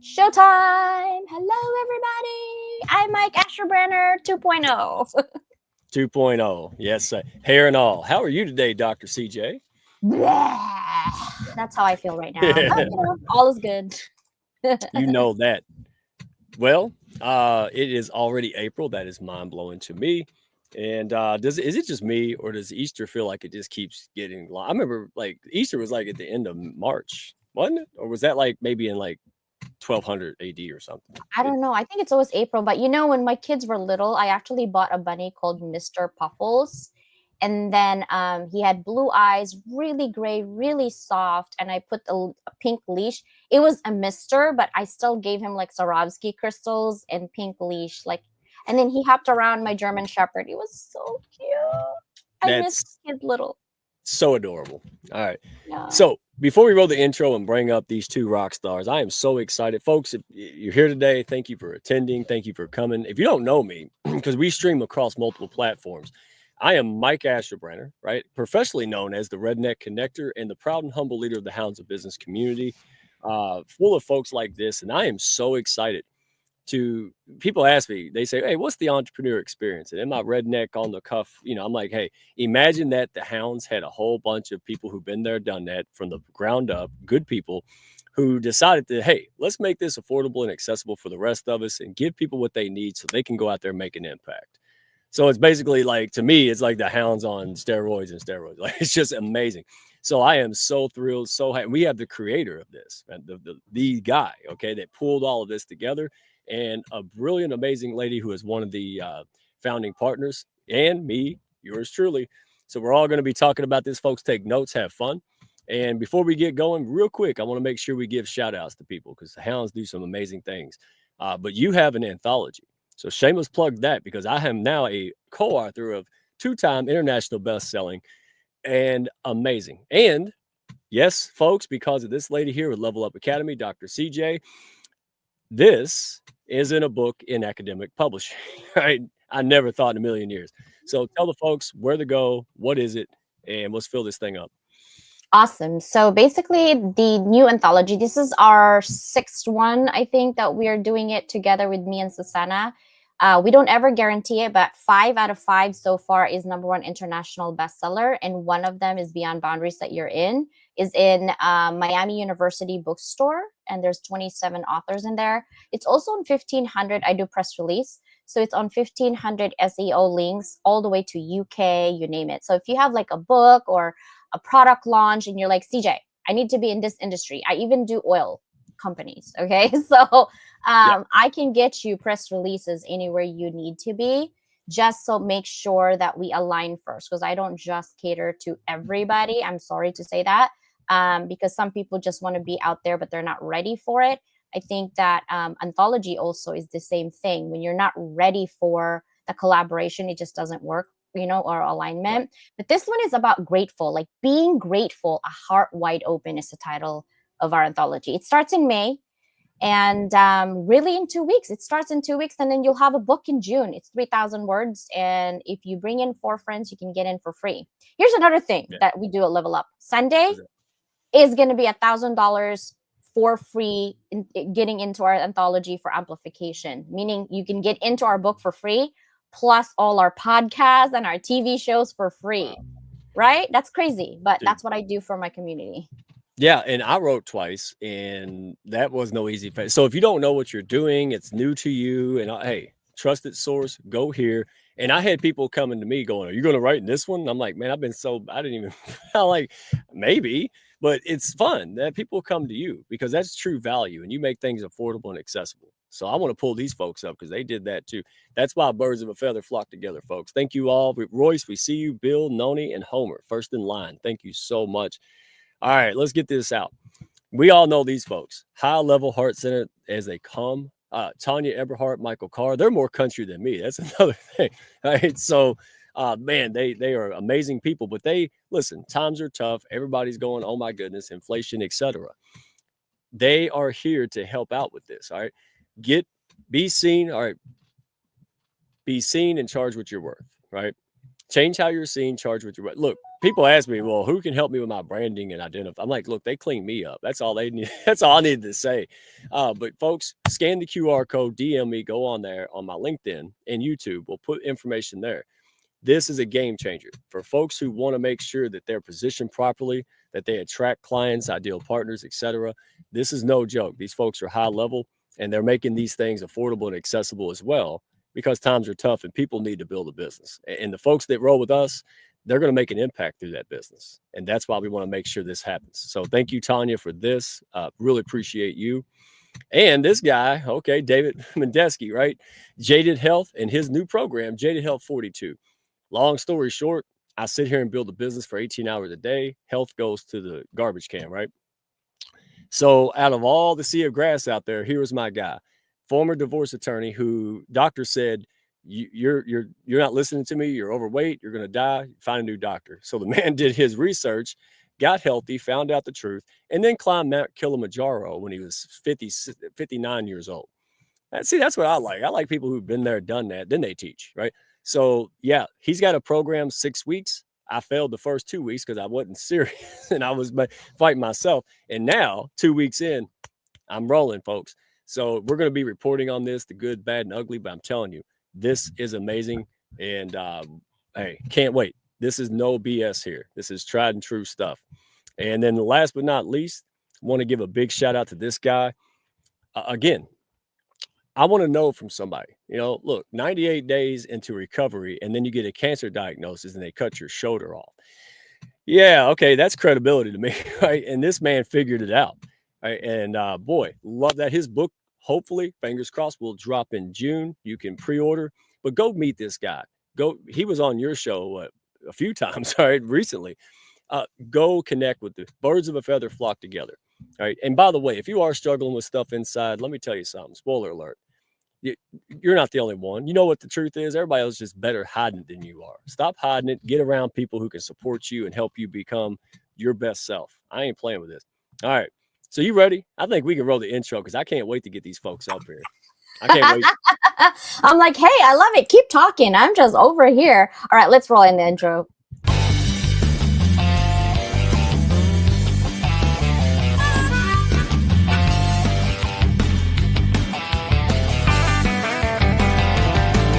Showtime! Hello, everybody. I'm Mike Asherbrenner 2.0. 2.0. Yes, hair and all. How are you today, Dr. CJ? That's how I feel right now. But, all is good. You know that. Well, it is already April. That is mind blowing to me. And is it just me, or does Easter feel like it just keeps getting long? I remember like Easter was like at the end of March, wasn't it? Or was that like maybe in like 1200 AD or something? I don't know. I think it's always April. But when my kids were little, I actually bought a bunny called Mr. Puffles. And then he had blue eyes, really gray, really soft. And I put a pink leash. It was a mister, but I still gave him like Swarovski crystals and pink leash. And then he hopped around my German Shepherd. It was so cute. I miss That's his little. so adorable. All right. Yeah. So before we roll the intro and bring up these two rock stars, I am so excited. Folks, if you're here today, thank you for attending. Thank you for coming. If you don't know me, because we stream across multiple platforms, I am Mike Asherbrenner, right? Professionally known as the Redneck Connector and the proud and humble leader of the Hounds of Business community, full of folks like this. And I am so excited to people ask me, they say, hey, what's the entrepreneur experience? And in my redneck on the cuff, I'm like, hey, imagine that the Hounds had a whole bunch of people who've been there, done that from the ground up, good people who decided to, hey, let's make this affordable and accessible for the rest of us and give people what they need so they can go out there and make an impact. So it's basically like, to me, it's like the Hounds on steroids and steroids. Like, it's just amazing. So I am so thrilled, so happy. We have the creator of this, the guy, okay, that pulled all of this together, and a brilliant, amazing lady who is one of the founding partners, and me, yours truly. So we're all going to be talking about this, folks. Take notes, have fun. And before we get going, real quick, I want to make sure we give shout outs to people because the Hounds do some amazing things. But you have an anthology. So shameless plug that, because I am now a co-author of two-time international best-selling and amazing. And yes, folks, because of this lady here with Level Up Academy, Dr. CJ, this isn't a book in academic publishing, right? I never thought in a million years. So tell the folks where to go, what is it, and let's fill this thing up. Awesome. So basically, the new anthology, this is our sixth one, I think, that we are doing it together with me and Susanna. We don't ever guarantee it, but 5 out of 5 so far is #1 international bestseller. And one of them is Beyond Boundaries that you're in, is in Miami University bookstore. And there's 27 authors in there. It's also on 1500. I do press release. So it's on 1500 SEO links all the way to UK, you name it. So if you have like a book or a product launch and you're like, CJ, I need to be in this industry. I even do oil companies. Okay. So I can get you press releases anywhere you need to be. Just so make sure that we align first, because I don't just cater to everybody. I'm sorry to say that, because some people just want to be out there, but they're not ready for it. I think that anthology also is the same thing. When you're not ready for the collaboration, it just doesn't work, or alignment. Right. But this one is about grateful, like being grateful. A heart wide open is the title of our anthology. It starts in May, and really in 2 weeks. It starts in 2 weeks, and then you'll have a book in June. It's 3,000 words, and if you bring in 4 friends, you can get in for free. Here's another thing that we do at Level Up. Sunday is going to be $1,000 for free in getting into our anthology for amplification, meaning you can get into our book for free, plus all our podcasts and our TV shows for free. Wow. Right? That's crazy, but that's what I do for my community. Yeah, and I wrote twice, and that was no easy phase. So if you don't know what you're doing, it's new to you, and hey, trusted source, go here. And I had people coming to me going, "Are you going to write in this one?" And I'm like, "Man, I didn't even." I'm like, maybe, but it's fun that people come to you because that's true value, and you make things affordable and accessible. So I want to pull these folks up because they did that too. That's why birds of a feather flock together, folks. Thank you all, Royce. We see you, Bill, Noni, and Homer, first in line. Thank you so much. All right, let's get this out. We all know these folks, high level, heart centered as they come. Tanya Eberhardt, Michael Carr, they're more country than me. That's another thing. Right. So, man, they are amazing people, but listen, times are tough. Everybody's going, oh my goodness, inflation, etc. They are here to help out with this. All right. Be seen. All right. Be seen and charge what you're worth. Right. Change how you're seen, charge with your look. People ask me, well, who can help me with my branding and identify? I'm like, look, they clean me up. That's all they need. That's all I needed to say. But folks, scan the QR code, DM me, go on there on my LinkedIn and YouTube. We'll put information there. This is a game changer for folks who want to make sure that they're positioned properly, that they attract clients, ideal partners, etc. This is no joke. These folks are high level and they're making these things affordable and accessible as well because times are tough and people need to build a business. And the folks that roll with us, they're going to make an impact through that business. And that's why we want to make sure this happens. So thank you, Tanya, for this. Really appreciate you. And this guy, okay, David Mendeski, right? Jaded Health and his new program, Jaded Health 42. Long story short, I sit here and build a business for 18 hours a day. Health goes to the garbage can, right? So out of all the sea of grass out there, here was my guy, former divorce attorney who doctor said, you're not listening to me. You're overweight. You're going to die. Find a new doctor. So the man did his research, got healthy, found out the truth, and then climbed Mount Kilimanjaro when he was 59 years old. See, that's what I like. I like people who've been there, done that. Then they teach, right? So yeah, he's got a program 6 weeks. I failed the first 2 weeks because I wasn't serious and I was fighting myself. And now 2 weeks in, I'm rolling, folks. So we're going to be reporting on this, the good, bad, and ugly. But I'm telling you, this is amazing. And hey, can't wait. This is no BS here. This is tried and true stuff. And then last but not least, I want to give a big shout out to this guy. Again, I want to know from somebody, look, 98 days into recovery, and then you get a cancer diagnosis and they cut your shoulder off. Yeah, okay, that's credibility to me, right? And this man figured it out, right? And boy, love that. His book, hopefully, fingers crossed, will drop in June. You can pre-order, but go meet this guy. He was on your show a few times, right, recently. Go connect with the birds of a feather flock together, right? And by the way, if you are struggling with stuff inside, let me tell you something. Spoiler alert. You're not the only one. You know what the truth is? Everybody else is just better hiding it than you are. Stop hiding it. Get around people who can support you and help you become your best self. I ain't playing with this. All right. So you ready? I think we can roll the intro because I can't wait to get these folks up here. I can't wait. I'm like, hey, I love it. Keep talking. I'm just over here. All right, let's roll in the intro.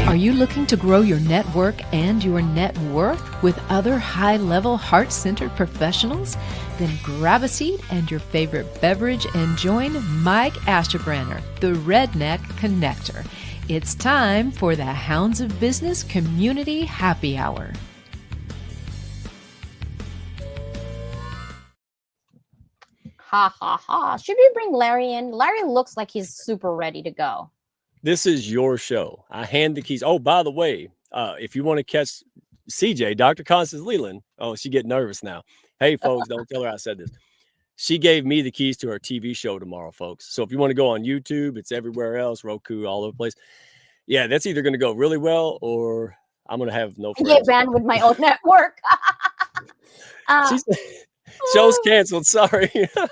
Are you looking to grow your network and your net worth with other high-level, heart-centered professionals? Then grab a seat and your favorite beverage and join Mike Ashterbranner, the Redneck Connector. It's time for the Hounds of Business Community Happy Hour. Ha, ha, ha. Should we bring Larry in? Larry looks like he's super ready to go. This is your show. I hand the keys. Oh, by the way, if you want to catch CJ, Dr. Constance Leland, she get nervous now. Hey, folks, don't tell her I said this. She gave me the keys to her TV show tomorrow, folks. So if you want to go on YouTube, it's everywhere else, Roku, all over the place. Yeah, that's either going to go really well or I'm going to have no friends. Get banned with my own network. Show's canceled. Sorry.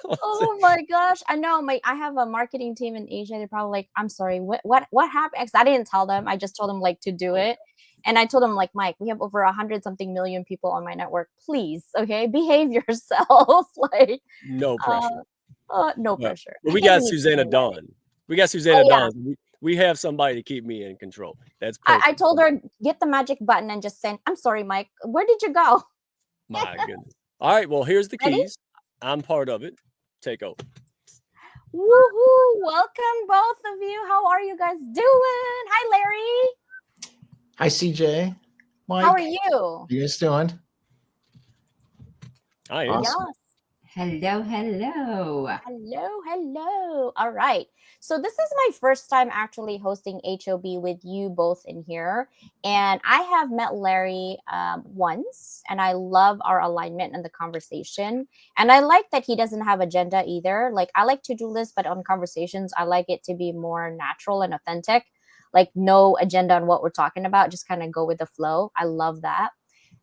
Oh my gosh. I know. I have a marketing team in Asia. They're probably like, I'm sorry, what happened? Because I didn't tell them. I just told them like to do it. And I told them like, Mike, we have over 100-something million people on my network. Please, okay, behave yourself. Like no pressure. No pressure. Well, we got Susanna Dawn. We got Susanna Dawn. We have somebody to keep me in control. That's perfect. I told her, get the magic button and just send, I'm sorry, Mike. Where did you go? My goodness. All right, well, here's the keys. I'm part of it. Take over. Woohoo! Welcome, both of you. How are you guys doing? Hi, Larry. Hi, CJ. Mike. How are you? How you guys doing? I am. Awesome. Yes. Hello, hello. Hello, hello. All right. So this is my first time actually hosting HOB with you both in here. And I have met Larry once, and I love our alignment and the conversation. And I like that he doesn't have agenda either. Like I like to do this, but on conversations, I like it to be more natural and authentic. Like no agenda on what we're talking about, just kind of go with the flow. I love that.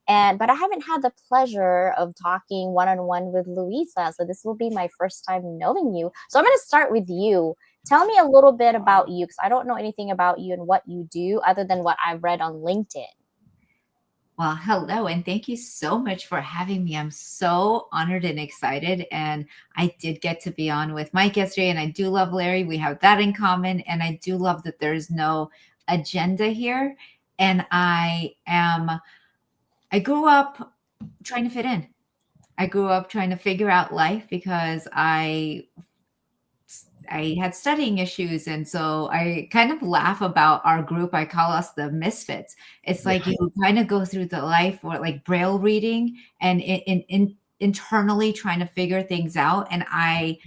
But I haven't had the pleasure of talking one-on-one with Louisa. So this will be my first time knowing you. So I'm going to start with you. Tell me a little bit about you, because I don't know anything about you and what you do other than what I've read on LinkedIn. Well, hello, and thank you so much for having me. I'm so honored and excited. And I did get to be on with Mike yesterday, and I do love Larry. We have that in common. And I do love that there's no agenda here. And I grew up trying to fit in. I grew up trying to figure out life because I had studying issues. And so I kind of laugh about our group. I call us the misfits. It's like Yeah. you kind of go through the life or like braille reading and internally trying to figure things out. And I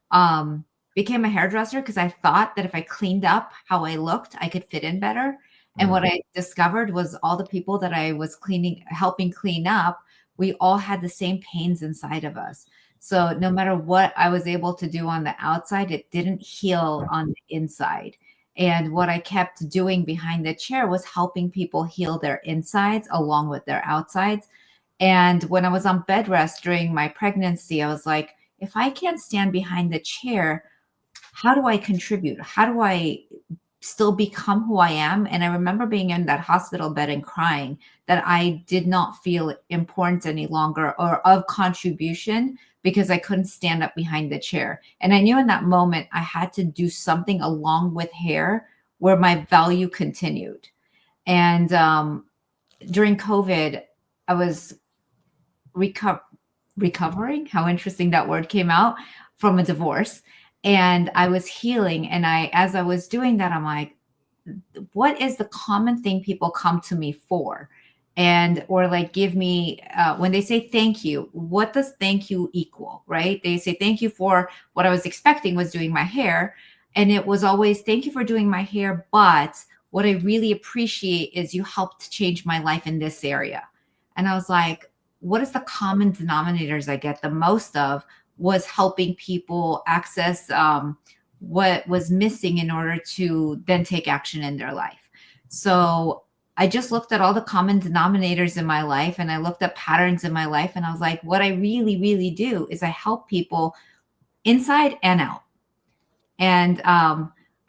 um, became a hairdresser because I thought that if I cleaned up how I looked, I could fit in better. And what I discovered was all the people that I was helping clean up, we all had the same pains inside of us. So no matter what I was able to do on the outside, it didn't heal on the inside. And what I kept doing behind the chair was helping people heal their insides along with their outsides. And when I was on bed rest during my pregnancy, I was like, if I can't stand behind the chair, how do I contribute? How do I still become who I am? And I remember being in that hospital bed and crying that I did not feel important any longer or of contribution because I couldn't stand up behind the chair. And I knew in that moment I had to do something along with hair where my value continued. And during COVID, I was recovering, how interesting that word came out, from a divorce. And I was healing. And as I was doing that, I'm like, what is the common thing people come to me for? And or like give me when they say thank you, what does thank you equal? Right? They say thank you for what I was expecting was doing my hair, and it was always thank you for doing my hair, but what I really appreciate is you helped change my life in this area. And I was like, what is the common denominators I get the most of was helping people access what was missing in order to then take action in their life. So I just looked at all the common denominators in my life and I looked at patterns in my life and I was like, what I really, really do is I help people inside and out. And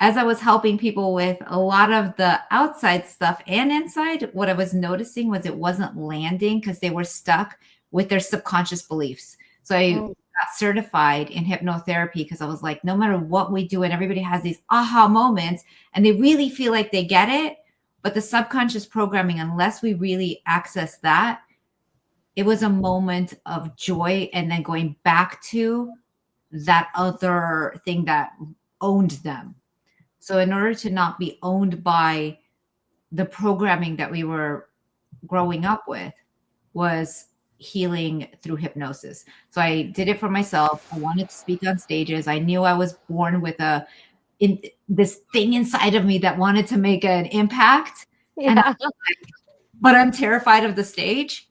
as I was helping people with a lot of the outside stuff and inside, what I was noticing was it wasn't landing because they were stuck with their subconscious beliefs. So I got certified in hypnotherapy because I was like, no matter what we do, and everybody has these aha moments and they really feel like they get it. But the subconscious programming, unless we really access that, it was a moment of joy and then going back to that other thing that owned them. So in order to not be owned by the programming that we were growing up with was healing through hypnosis. So I did it for myself. I wanted to speak on stages. I knew I was born with this thing inside of me that wanted to make an impact. And but I'm terrified of the stage.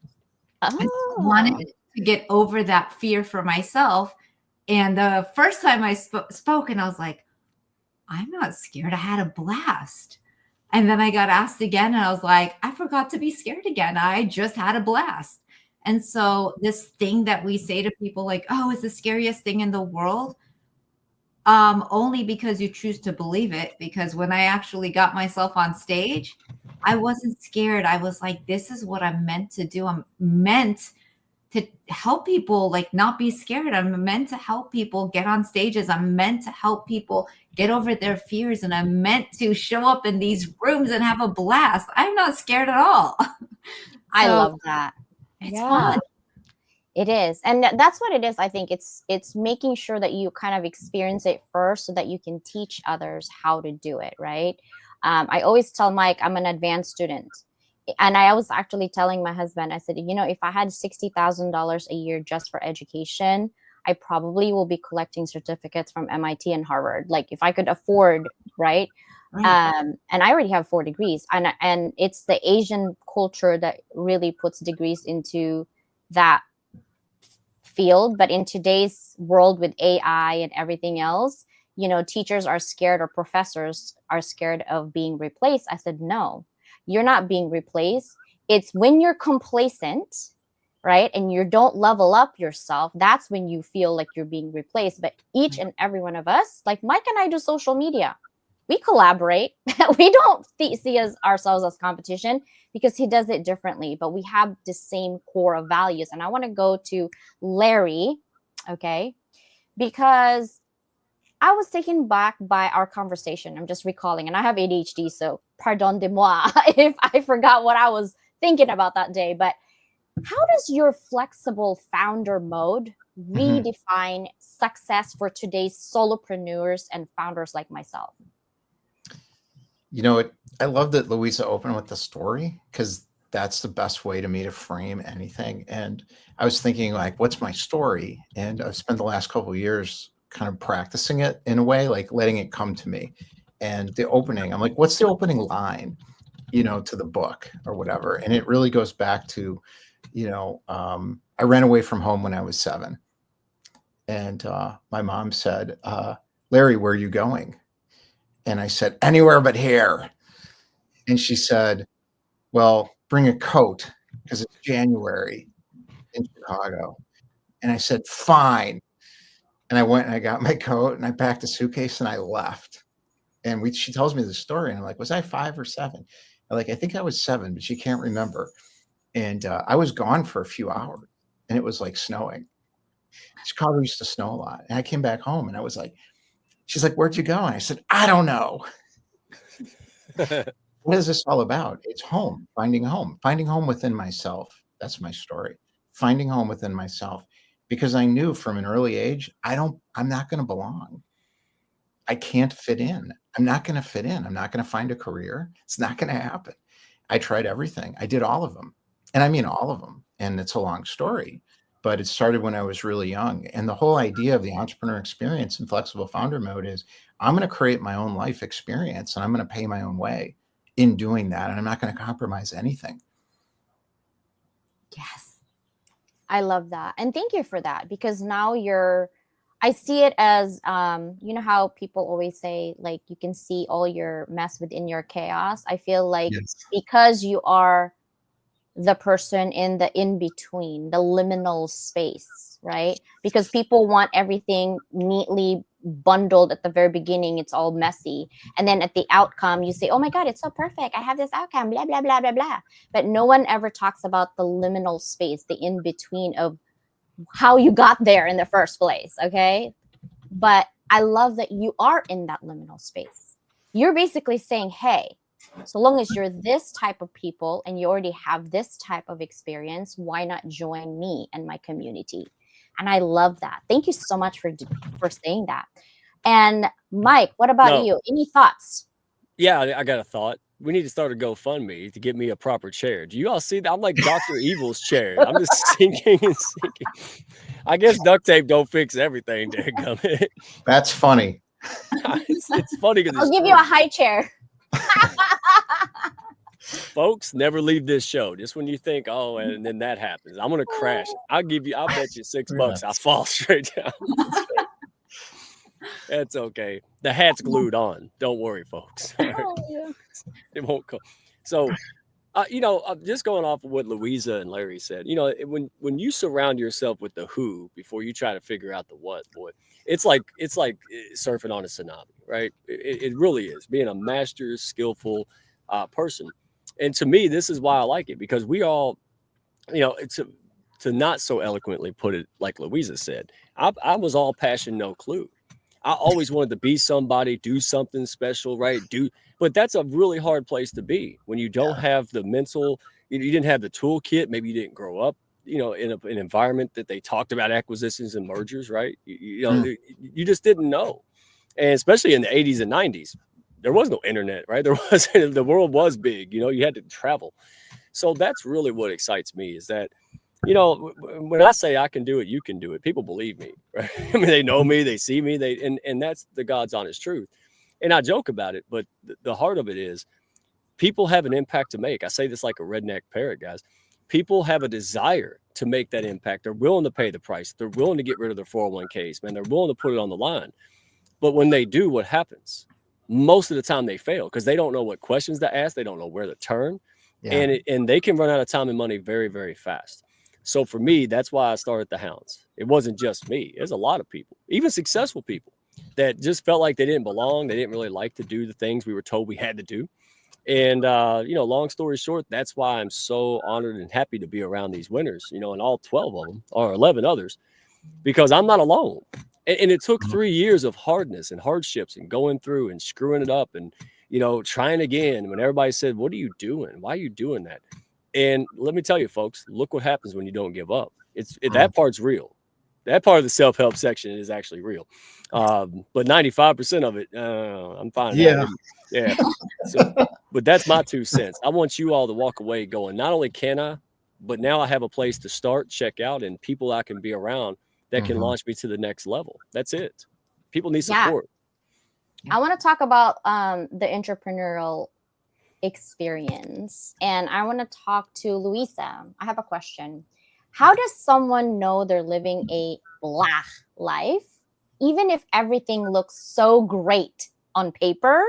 And so I wanted to get over that fear for myself. And the first time I spoke, and I was like, I'm not scared. I had a blast. And then I got asked again, and I was like, I forgot to be scared again. I just had a blast. And so this thing that we say to people like, oh, it's the scariest thing in the world. Only because you choose to believe it. Because when I actually got myself on stage, I wasn't scared. I was like, this is what I'm meant to do. I'm meant to help people like not be scared. I'm meant to help people get on stages. I'm meant to help people get over their fears. And I'm meant to show up in these rooms and have a blast. I'm not scared at all. I love that. It's fun. It is. And that's what it is. I think it's making sure that you kind of experience it first so that you can teach others how to do it, right? I always tell Mike, I'm an advanced student. And I was actually telling my husband, I said, if I had $60,000 a year just for education, I probably will be collecting certificates from MIT and Harvard. Like if I could afford, right? And I already have 4 degrees. And it's the Asian culture that really puts degrees into that field. But in today's world with AI and everything else, teachers are scared or professors are scared of being replaced. I said, no, you're not being replaced. It's when you're complacent, right? And you don't level up yourself. That's when you feel like you're being replaced. But each and every one of us, like Mike and I do social media, we collaborate. We don't see ourselves as competition. because he does it differently, but we have the same core of values. And I want to go to Larry, okay, because I was taken back by our conversation. I'm just recalling, and I have ADHD, so pardon de moi if I forgot what I was thinking about that day. But how does your flexible founder mode redefine success for today's solopreneurs and founders like myself? You know, I love that Louisa opened with the story, because that's the best way to me to frame anything. And I was thinking, like, what's my story? And I've spent the last couple of years kind of practicing it in a way, like letting it come to me. And the opening, I'm like, what's the opening line, to the book or whatever? And it really goes back to, I ran away from home when I was 7. And my mom said, Larry, where are you going? And I said, anywhere but here. And she said, well, bring a coat because it's January in Chicago. And I said, fine. And I went and I got my coat and I packed a suitcase and I left. And she tells me the story. And I'm like, was I 5 or 7? I'm like, I think I was 7, but she can't remember. And I was gone for a few hours and it was like snowing. Chicago used to snow a lot. And I came back home and I was like, she's like, where'd you go? And I said, I don't know. What is this all about? It's home, finding home within myself. That's my story. Finding home within myself, because I knew from an early age, I'm not going to belong. I can't fit in. I'm not going to fit in. I'm not going to find a career. It's not going to happen. I tried everything. I did all of them. And I mean, all of them. And it's a long story, but it started when I was really young. And the whole idea of the entrepreneur experience and flexible founder mode is I'm going to create my own life experience and I'm going to pay my own way in doing that. And I'm not going to compromise anything. Yes. I love that. And thank you for that, because now I see it as, you know how people always say, like, you can see all your mess within your chaos. I feel like because you are the person in the in-between, the liminal space, right? Because people want everything neatly bundled at the very beginning. It's all messy. And then at the outcome, you say, oh my God, it's so perfect. I have this outcome, blah, blah, blah, blah, blah. But no one ever talks about the liminal space, the in-between of how you got there in the first place, okay? But I love that you are in that liminal space. You're basically saying, hey, so long as you're this type of people and you already have this type of experience, why not join me and my community? And I love that. Thank you so much for saying that. And Mike, what about you? Any thoughts? Yeah, I got a thought. We need to start a GoFundMe to get me a proper chair. Do you all see that? I'm like Dr. Evil's chair. I'm just sinking and sinking. I guess duct tape don't fix everything, dadgummit. That's funny. It's funny because I'll give you a high chair. Folks, never leave this show. Just when you think, oh, and then that happens, I'm gonna crash. I'll bet you $6. I fall straight down. That's okay. The hat's glued on. Don't worry, folks. Oh, yeah. It won't come. So, just going off of what Louisa and Larry said, when you surround yourself with the who before you try to figure out the what, boy, it's like surfing on a tsunami, right? It really is. Being a master, skillful person. And to me, this is why I like it, because we all, to not so eloquently put it like Louisa said, I was all passion, no clue. I always wanted to be somebody, do something special, right? But that's a really hard place to be when you don't have the mental, you didn't have the toolkit. Maybe you didn't grow up, in an environment that they talked about acquisitions and mergers, right? You just didn't know. And especially in the 80s and 90s, there was no internet, right? The world was big, you had to travel. So that's really what excites me, is that, when I say I can do it, you can do it. People believe me, right? I mean, they know me, they see me, and that's the God's honest truth. And I joke about it, but the heart of it is people have an impact to make. I say this like a redneck parrot, guys. People have a desire to make that impact. They're willing to pay the price. They're willing to get rid of their 401ks, man. They're willing to put it on the line. But when they do, what happens? Most of the time they fail because they don't know what questions to ask. They don't know where to turn. Yeah. And they can run out of time and money very, very fast. So for me, that's why I started the Hounds. It wasn't just me. There's a lot of people, even successful people, that just felt like they didn't belong. They didn't really like to do the things we were told we had to do. And, long story short, that's why I'm so honored and happy to be around these winners, and all 12 of them or 11 others, because I'm not alone. And it took 3 years of hardness and hardships and going through and screwing it up and, trying again. When everybody said, what are you doing? Why are you doing that? And let me tell you, folks, look what happens when you don't give up. That part's real. That part of the self-help section is actually real. But 95% of it, I'm finding Yeah. out. Yeah. So, but that's my 2 cents. I want you all to walk away going, not only can I, but now I have a place to start, check out, and people I can be around that can launch me to the next level. That's it. People need Yeah. support. I want to talk about the entrepreneurial experience, and I want to talk to Louisa. I have a question. How does someone know they're living a blah life, even if everything looks so great on paper?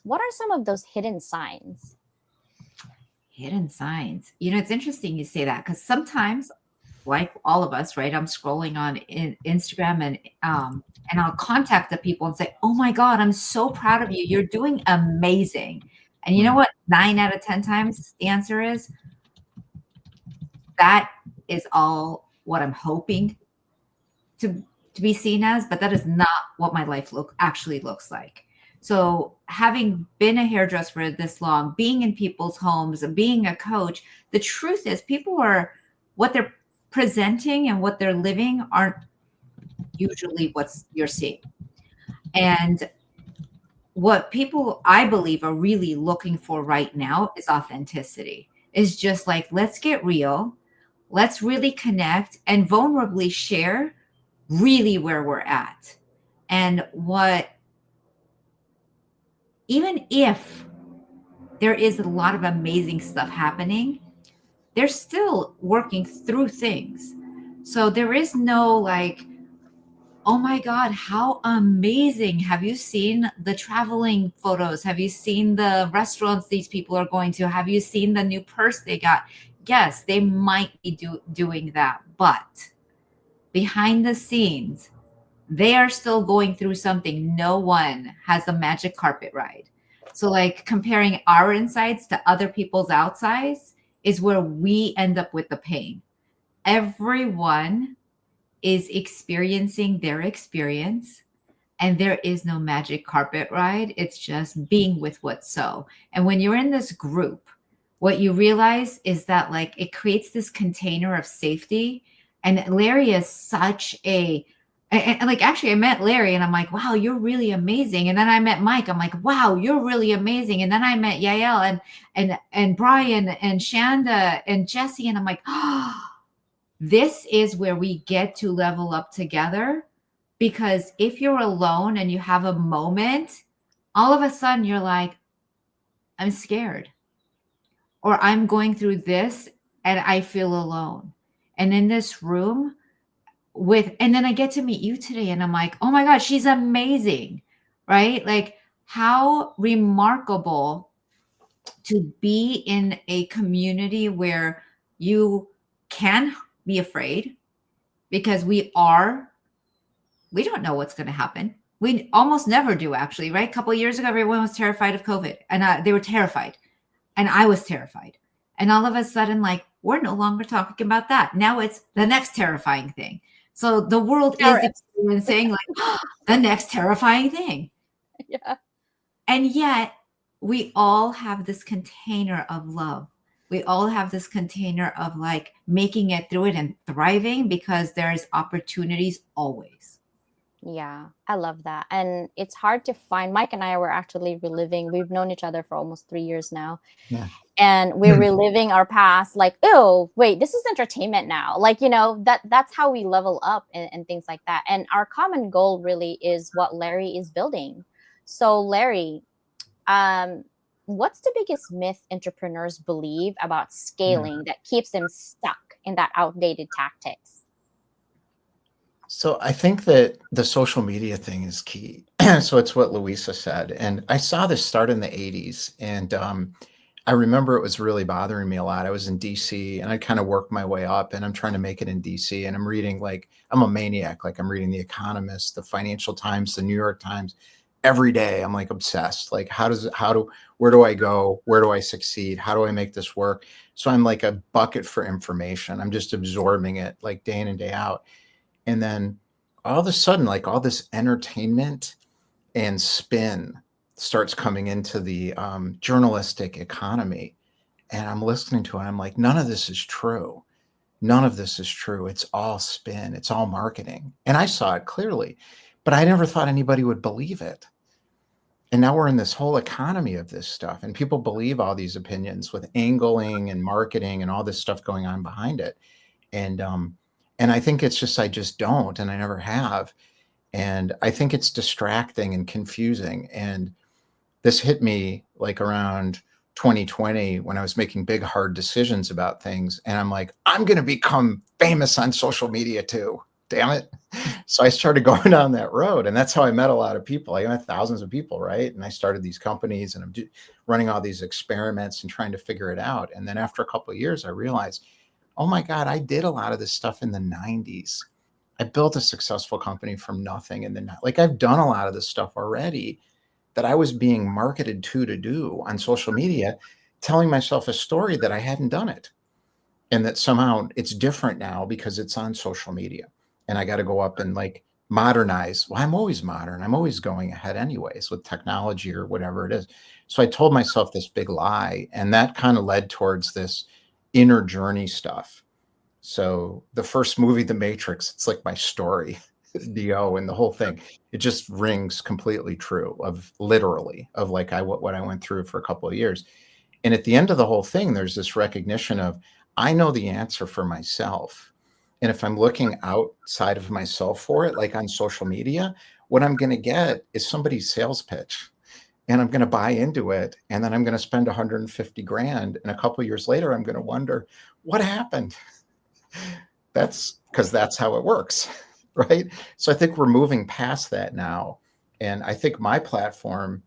What are some of those hidden signs? Hidden signs. It's interesting you say that, because sometimes, like all of us, right? I'm scrolling on Instagram and I'll contact the people and say, "Oh my God, I'm so proud of you. You're doing amazing." And you know what? 9 out of 10 times the answer is, that is all what I'm hoping to be seen as, but that is not what my life actually looks like. So having been a hairdresser for this long, being in people's homes, being a coach, the truth is what they're presenting and what they're living aren't usually what you're seeing. And what people, I believe, are really looking for right now is authenticity. Is just like, let's get real. Let's really connect and vulnerably share really where we're at. And even if there is a lot of amazing stuff happening, they're still working through things. So there is no like, oh my God, how amazing. Have you seen the traveling photos? Have you seen the restaurants these people are going to? Have you seen the new purse they got? Yes, they might be doing that. But behind the scenes, they are still going through something. No one has a magic carpet ride. So like comparing our insides to other people's outsides is where we end up with the pain. Everyone is experiencing their experience, and there is no magic carpet ride. It's just being with what's so. And when you're in this group, what you realize is that like it creates this container of safety. And Larry is such and like, actually I met Larry and I'm like, wow, you're really amazing. And then I met Mike. I'm like, wow, you're really amazing. And then I met Yael and Brian and Shanda and Jesse. And I'm like, oh, this is where we get to level up together. Because if you're alone and you have a moment, all of a sudden you're like, I'm scared, or I'm going through this and I feel alone. And in this room and then I get to meet you today and I'm like, oh my God, she's amazing, right? Like, how remarkable to be in a community where you can be afraid, because we don't know what's going to happen. We almost never do, actually, right? A couple of years ago, everyone was terrified of COVID, and they were terrified, and I was terrified. And all of a sudden, like, we're no longer talking about that. Now it's the next terrifying thing. So the world is experiencing like the next terrifying thing. Yeah. And yet we all have this container of love. We all have this container of like making it through it and thriving, because there's opportunities always. Yeah, I love that. And it's hard to find. Mike and I were actually reliving. We've known each other for almost 3 years now. Yeah. And we're reliving our past, like, oh, wait, this is entertainment now. Like, that's how we level up and things like that. And our common goal really is what Larry is building. So Larry, what's the biggest myth entrepreneurs believe about scaling that keeps them stuck in that outdated tactics? So I think that the social media thing is key. So it's what Louisa said. And I saw this start in the 80s. And I remember it was really bothering me a lot. I was in DC and I kind of worked my way up, and I'm trying to make it in DC. And I'm reading, like, I'm a maniac. Like, I'm reading The Economist, the Financial Times, the New York Times. every day. I'm like obsessed. Like, where do I go? Where do I succeed? How do I make this work? So I'm like a bucket for information. I'm just absorbing it like day in and day out. And then all of a sudden, like all this entertainment and spin starts coming into the journalistic economy. And I'm listening to it. I'm like, none of this is true. None of this is true. It's all spin. It's all marketing. And I saw it clearly, but I never thought anybody would believe it. And now we're in this whole economy of this stuff, and people believe all these opinions with angling and marketing and all this stuff going on behind it. And I think it's just, I just don't, and I never have. And I think it's distracting and confusing. And this hit me like around 2020 when I was making big, hard decisions about things. And I'm like, I'm going to become famous on social media too. Damn it. So I started going down that road. And that's how I met a lot of people. I met thousands of people, right? And I started these companies, and I'm running all these experiments and trying to figure it out. And then after a couple of years, I realized, oh my God, I did a lot of this stuff in the 90s. I built a successful company from nothing. And then like I've done a lot of this stuff already that I was being marketed to do on social media, telling myself a story that I hadn't done it. And that somehow it's different now because it's on social media. And I got to go up and like modernize. Well, I'm always modern. I'm always going ahead anyways with technology or whatever it is. So I told myself this big lie, and that kind of led towards this inner journey stuff. So the first movie, The Matrix, it's like my story, Neo, and the whole thing. It just rings completely true of literally of like what I went through for a couple of years. And at the end of the whole thing, there's this recognition of I know the answer for myself. And if I'm looking outside of myself for it, like on social media, what I'm going to get is somebody's sales pitch, and I'm going to buy into it. And then I'm going to spend 150 grand. And a couple of years later, I'm going to wonder what happened. That's because that's how it works. Right. So I think we're moving past that now. And I think my platform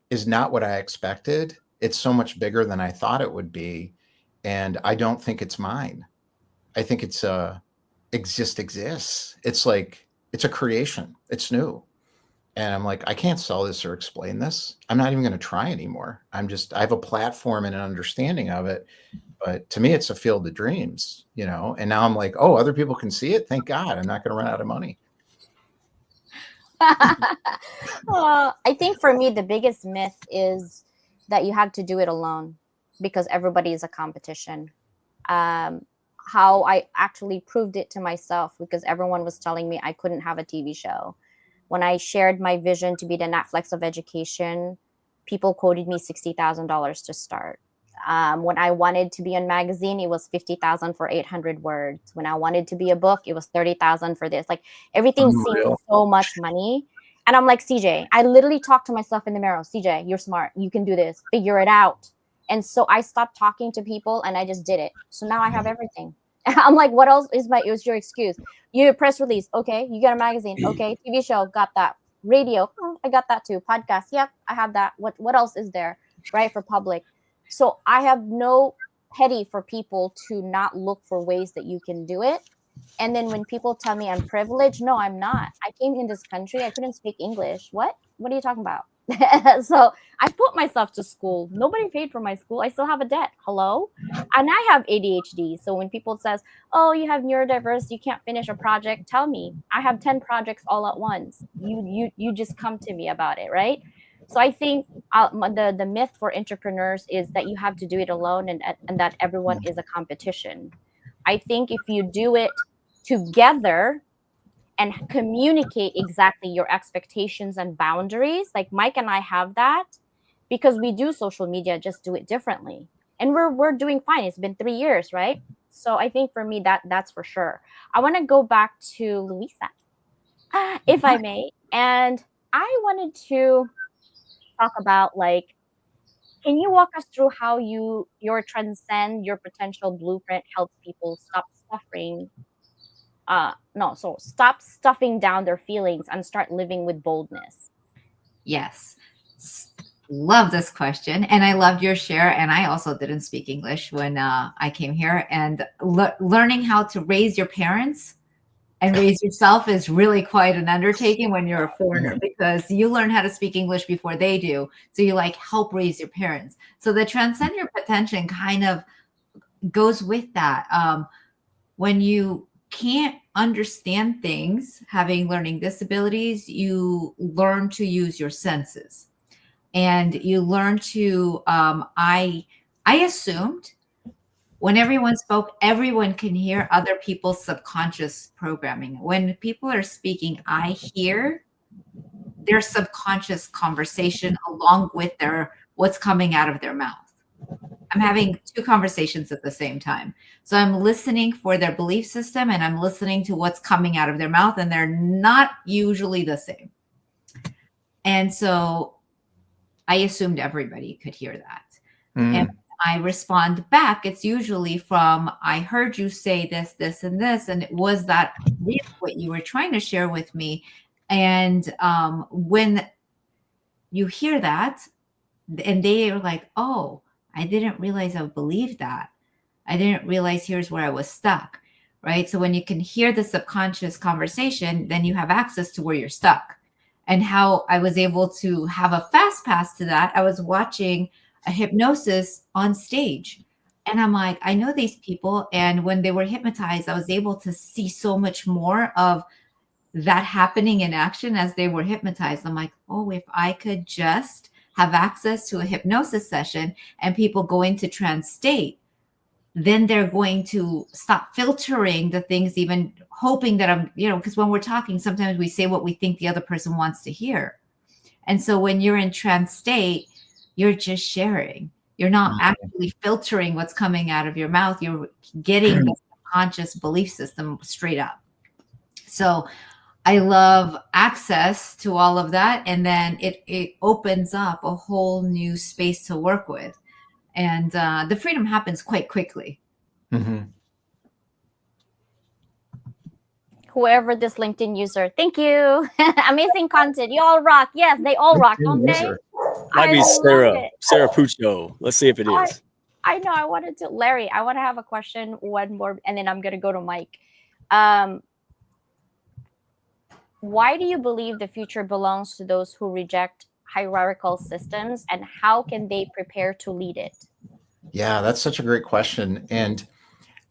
is not what I expected. It's so much bigger than I thought it would be. And I don't think it's mine. I think it just exists. It's like, it's a creation. It's new. And I'm like, I can't sell this or explain this. I'm not even going to try anymore. I have a platform and an understanding of it. But to me, it's a field of dreams, and now I'm like, oh, other people can see it. Thank God. I'm not going to run out of money. I think for me, the biggest myth is that you have to do it alone because everybody is a competition. How I actually proved it to myself because everyone was telling me I couldn't have a TV show. When I shared my vision to be the Netflix of education, people quoted me $60,000 to start. When I wanted to be in magazine, it was 50,000 for 800 words. When I wanted to be a book, it was 30,000 for this. Like everything seemed so much money. And I'm like, CJ, I literally talked to myself in the mirror. CJ, you're smart. You can do this. Figure it out. And so I stopped talking to people and I just did it. So now I have everything. I'm like, what else is your excuse? You press release. Okay. You got a magazine. Okay. TV show. Got that. Radio. I got that too. Podcast. Yep. I have that. What else is there? Right. For public. So I have no pity for people to not look for ways that you can do it. And then when people tell me I'm privileged, no, I'm not. I came in this country. I couldn't speak English. What are you talking about? So I put myself to school. Nobody paid for my school. I still have a debt. Hello? And I have ADHD. So when people says, oh, you have neurodiverse, you can't finish a project, tell me. I have 10 projects all at once. You just come to me about it, right? So I think the myth for entrepreneurs is that you have to do it alone and that everyone is a competition. I think if you do it together and communicate exactly your expectations and boundaries, like Mike and I have that because we do social media, just do it differently. And we're doing fine. It's been 3 years, right? So I think for me that's for sure. I want to go back to Louisa, if I may. And I wanted to talk about can you walk us through how your Transcend, your potential blueprint helps people stop suffering? Stop stuffing down their feelings and start living with boldness. Yes. Love this question. And I loved your share. And I also didn't speak English when I came here. And learning how to raise your parents and raise yourself is really quite an undertaking when you're a foreigner, because you learn how to speak English before they do. So you like help raise your parents. So the transcend your potential kind of goes with that. When you can't understand things, having learning disabilities, you learn to use your senses, and you learn to. I assumed when everyone spoke, everyone can hear other people's subconscious programming. When people are speaking, I hear their subconscious conversation along with their what's coming out of their mouth. I'm having two conversations at the same time. So I'm listening for their belief system and I'm listening to what's coming out of their mouth, and they're not usually the same. And so I assumed everybody could hear that. And I respond back, it's usually from, I heard you say this, this, and this, and it was that really what you were trying to share with me. And when you hear that, and they are like, oh, I didn't realize I believed that. I didn't realize here's where I was stuck, right? So when you can hear the subconscious conversation, then you have access to where you're stuck. And how I was able to have a fast pass to that, I was watching a hypnosis on stage. And I'm like, I know these people. And when they were hypnotized, I was able to see so much more of that happening in action as they were hypnotized. I'm like, oh, if I could just have access to a hypnosis session and people go into trance state, then they're going to stop filtering the things, even hoping that I'm, because when we're talking, sometimes we say what we think the other person wants to hear. And so when you're in trance state, you're just sharing. You're not actually filtering what's coming out of your mouth. You're getting the conscious belief system straight up. So I love access to all of that. And then it opens up a whole new space to work with. And the freedom happens quite quickly. Whoever this LinkedIn user, thank you. Amazing content. You all rock. Yes, they all rock, don't they? Might be Sarah Puccio. Let's see if it is. I know. I wanted to, Larry, I want to have a question, one more, and then I'm going to go to Mike. Why do you believe the future belongs to those who reject hierarchical systems, and how can they prepare to lead it? Yeah, that's such a great question. And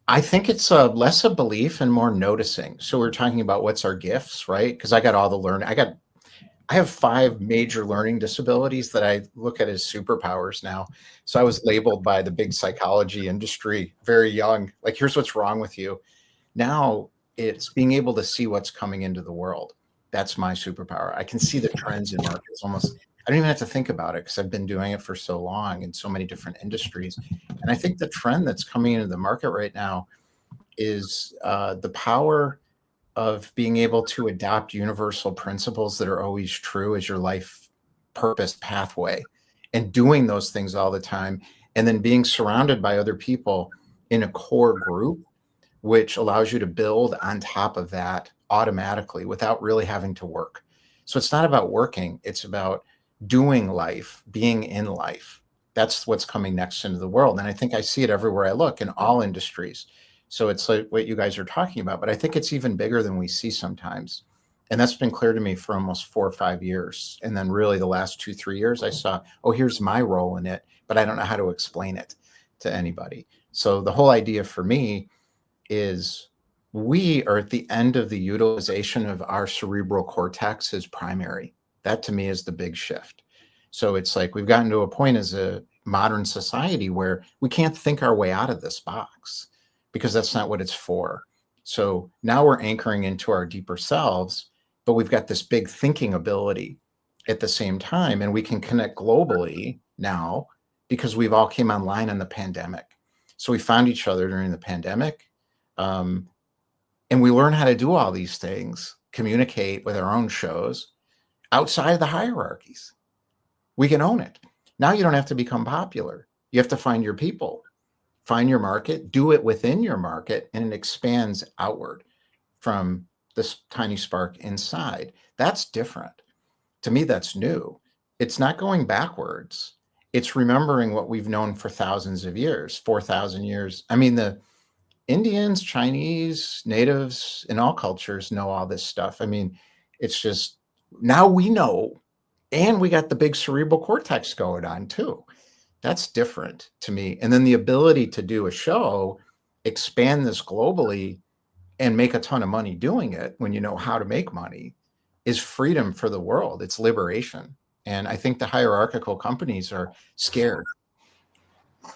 I think it's less a belief and more noticing. So we're talking about what's our gifts, right? Because I got all the learning. I have 5 major learning disabilities that I look at as superpowers now. So I was labeled by the big psychology industry very young, like, here's what's wrong with you. Now it's being able to see what's coming into the world. That's my superpower. I can see the trends in markets almost. I don't even have to think about it because I've been doing it for so long in so many different industries. And I think the trend that's coming into the market right now is the power of being able to adopt universal principles that are always true as your life purpose pathway, and doing those things all the time, and then being surrounded by other people in a core group, which allows you to build on top of that automatically without really having to work. So it's not about working, it's about doing life, being in life. That's what's coming next into the world. And I think I see it everywhere I look in all industries. So it's like what you guys are talking about, but I think it's even bigger than we see sometimes. And that's been clear to me for almost 4 or 5 years. And then really the last 2, 3 years, I saw, oh, here's my role in it, but I don't know how to explain it to anybody. So the whole idea for me is we are at the end of the utilization of our cerebral cortex as primary. That to me is the big shift. So it's like we've gotten to a point as a modern society where we can't think our way out of this box because that's not what it's for. So now we're anchoring into our deeper selves, but we've got this big thinking ability at the same time, and we can connect globally now because we've all came online in the pandemic. So we found each other during the pandemic, and we learn how to do all these things, communicate with our own shows outside of the hierarchies. We can own it. Now you don't have to become popular. You have to find your people, find your market, do it within your market, and it expands outward from this tiny spark inside. That's different. To me, that's new. It's not going backwards. It's remembering what we've known for thousands of years, 4,000 years. I mean, Indians, Chinese, natives, in all cultures know all this stuff. I mean, it's just now we know, and we got the big cerebral cortex going on too. That's different to me. And then the ability to do a show, expand this globally, and make a ton of money doing it when you know how to make money is freedom for the world. It's liberation. And I think the hierarchical companies are scared.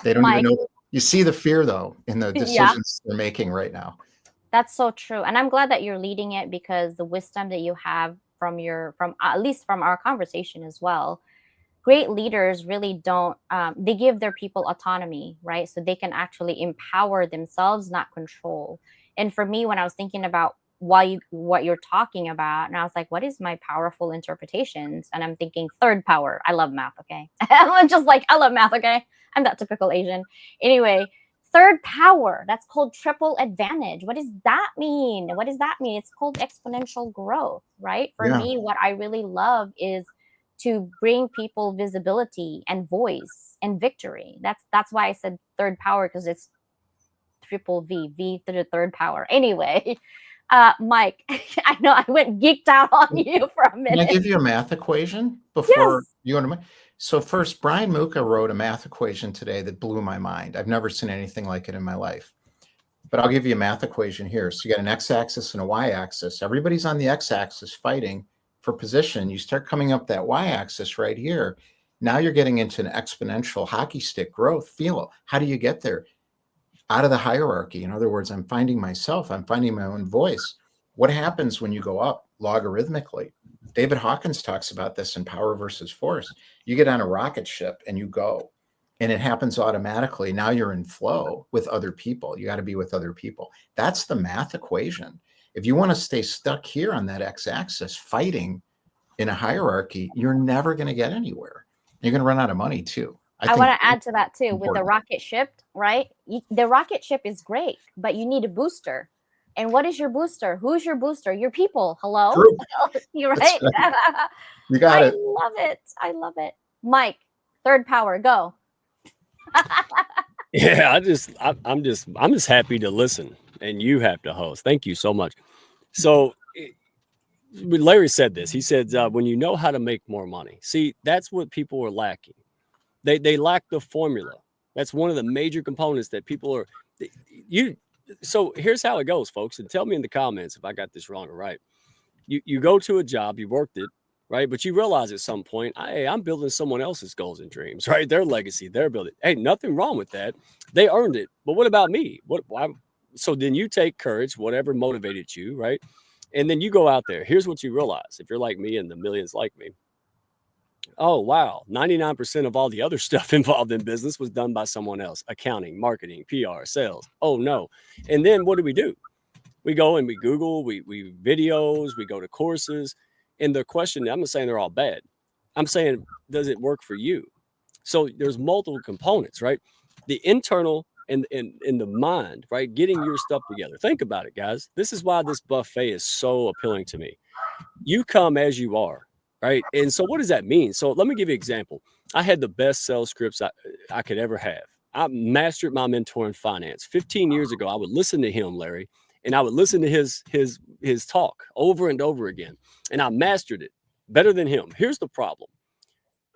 They don't even Mike, know. You see the fear, though, in the yeah, decisions they're making right now. that's so true. And I'm glad that you're leading it, because the wisdom that you have from at least from our conversation as well, great leaders really don't they give their people autonomy, right? So they can actually empower themselves, not control. And for me, when I was thinking about what you're talking about, and I was like, what is my powerful interpretations? And I'm thinking third power. I love math. Okay. I'm just like, I love math. Okay. I'm that typical Asian. Anyway, third power, that's called triple advantage. What does that mean? What does that mean? It's called exponential growth, right? For Yeah. me, what I really love is to bring people visibility and voice and victory. That's why I said third power, because it's triple V to the third power. Anyway, Mike, I know I went geeked out on you for a Can I minute. give you a math equation before Yes. you go to So first, Brian Muka wrote a math equation today that blew my mind. I've never seen anything like it in my life. But I'll give you a math equation here. So you got an x-axis and a y-axis. Everybody's on the x-axis fighting for position. You start coming up that y-axis right here. Now you're getting into an exponential hockey stick growth. Feel how do you get there? Out of the hierarchy. In other words, I'm finding myself. I'm finding my own voice. What happens when you go up logarithmically? David Hawkins talks about this in Power versus Force. You get on a rocket ship and you go, and it happens automatically. Now you're in flow with other people. You got to be with other people. That's the math equation. If you want to stay stuck here on that x-axis fighting in a hierarchy, you're never going to get anywhere. You're going to run out of money too. I want to add to that too, with the important. rocket ship, right? The rocket ship is great, but you need a booster. And what is your booster? Who's your booster? Your people. Hello? True. You're That's right. right. You got I it. love it. I love it. Mike, third power, go. Yeah, I'm just happy to listen, and you have to host. Thank you so much. So Larry said this. He said, when you know how to make more money, see, that's what people are lacking. They lack the formula. That's one of the major components that people are you. So here's how it goes, folks, and tell me in the comments if I got this wrong or right. You go to a job, you worked it, right? But you realize at some point, hey, I'm building someone else's goals and dreams, right? Their legacy, they're building. Hey, nothing wrong with that. They earned it. But what about me? Why? So then you take courage, whatever motivated you, right? And then you go out there. Here's what you realize. If you're like me and the millions like me, oh, wow. 99% of all the other stuff involved in business was done by someone else. Accounting, marketing, PR, sales. Oh, no. And then what do? We go and we Google, we videos, we go to courses. And the question, I'm not saying they're all bad. I'm saying, does it work for you? So there's multiple components, right? The internal and the mind, right? Getting your stuff together. Think about it, guys. This is why this buffet is so appealing to me. You come as you are, right? And so what does that mean? So let me give you an example. I had the best sales scripts I could ever have. I mastered my mentor in finance. 15 years ago, I would listen to him, Larry, and I would listen to his talk over and over again. And I mastered it better than him. Here's the problem.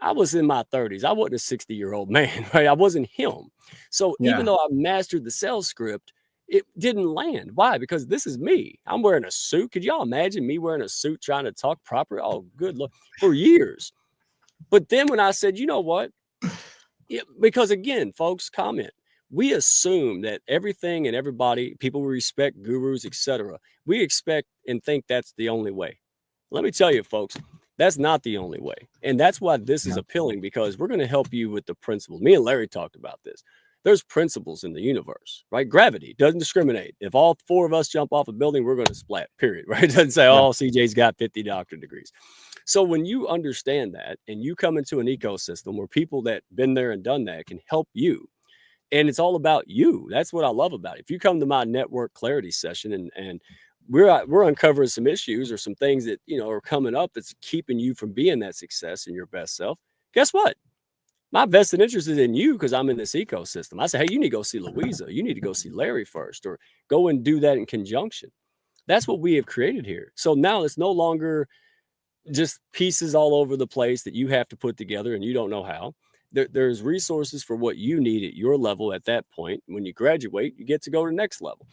I was in my 30s. I wasn't a 60-year-old man, right? I wasn't him. So even though I mastered the sales script, it didn't land. Why? Because this is me. I'm wearing a suit. Could y'all imagine me wearing a suit trying to talk proper? Oh, good Lord, for years. But then when I said, you know what? Because again, folks, comment. We assume that everything and everybody, people we respect, gurus, etc. We expect and think that's the only way. Let me tell you, folks, that's not the only way. And that's why this is appealing, because we're going to help you with the principles. Me and Larry talked about this. There's principles in the universe, right? Gravity doesn't discriminate. If all four of us jump off a building, we're going to splat, period, right? It doesn't say, oh, CJ's got 50 doctorate degrees. So when you understand that and you come into an ecosystem where people that been there and done that can help you, and it's all about you. That's what I love about it. If you come to my network clarity session and we're uncovering some issues or some things that, are coming up that's keeping you from being that success and your best self, guess what? My vested interest is in you because I'm in this ecosystem. I say, hey, you need to go see Louisa. You need to go see Larry first, or go and do that in conjunction. That's what we have created here. So now it's no longer just pieces all over the place that you have to put together and you don't know how. There's resources for what you need at your level at that point. When you graduate, you get to go to the next level.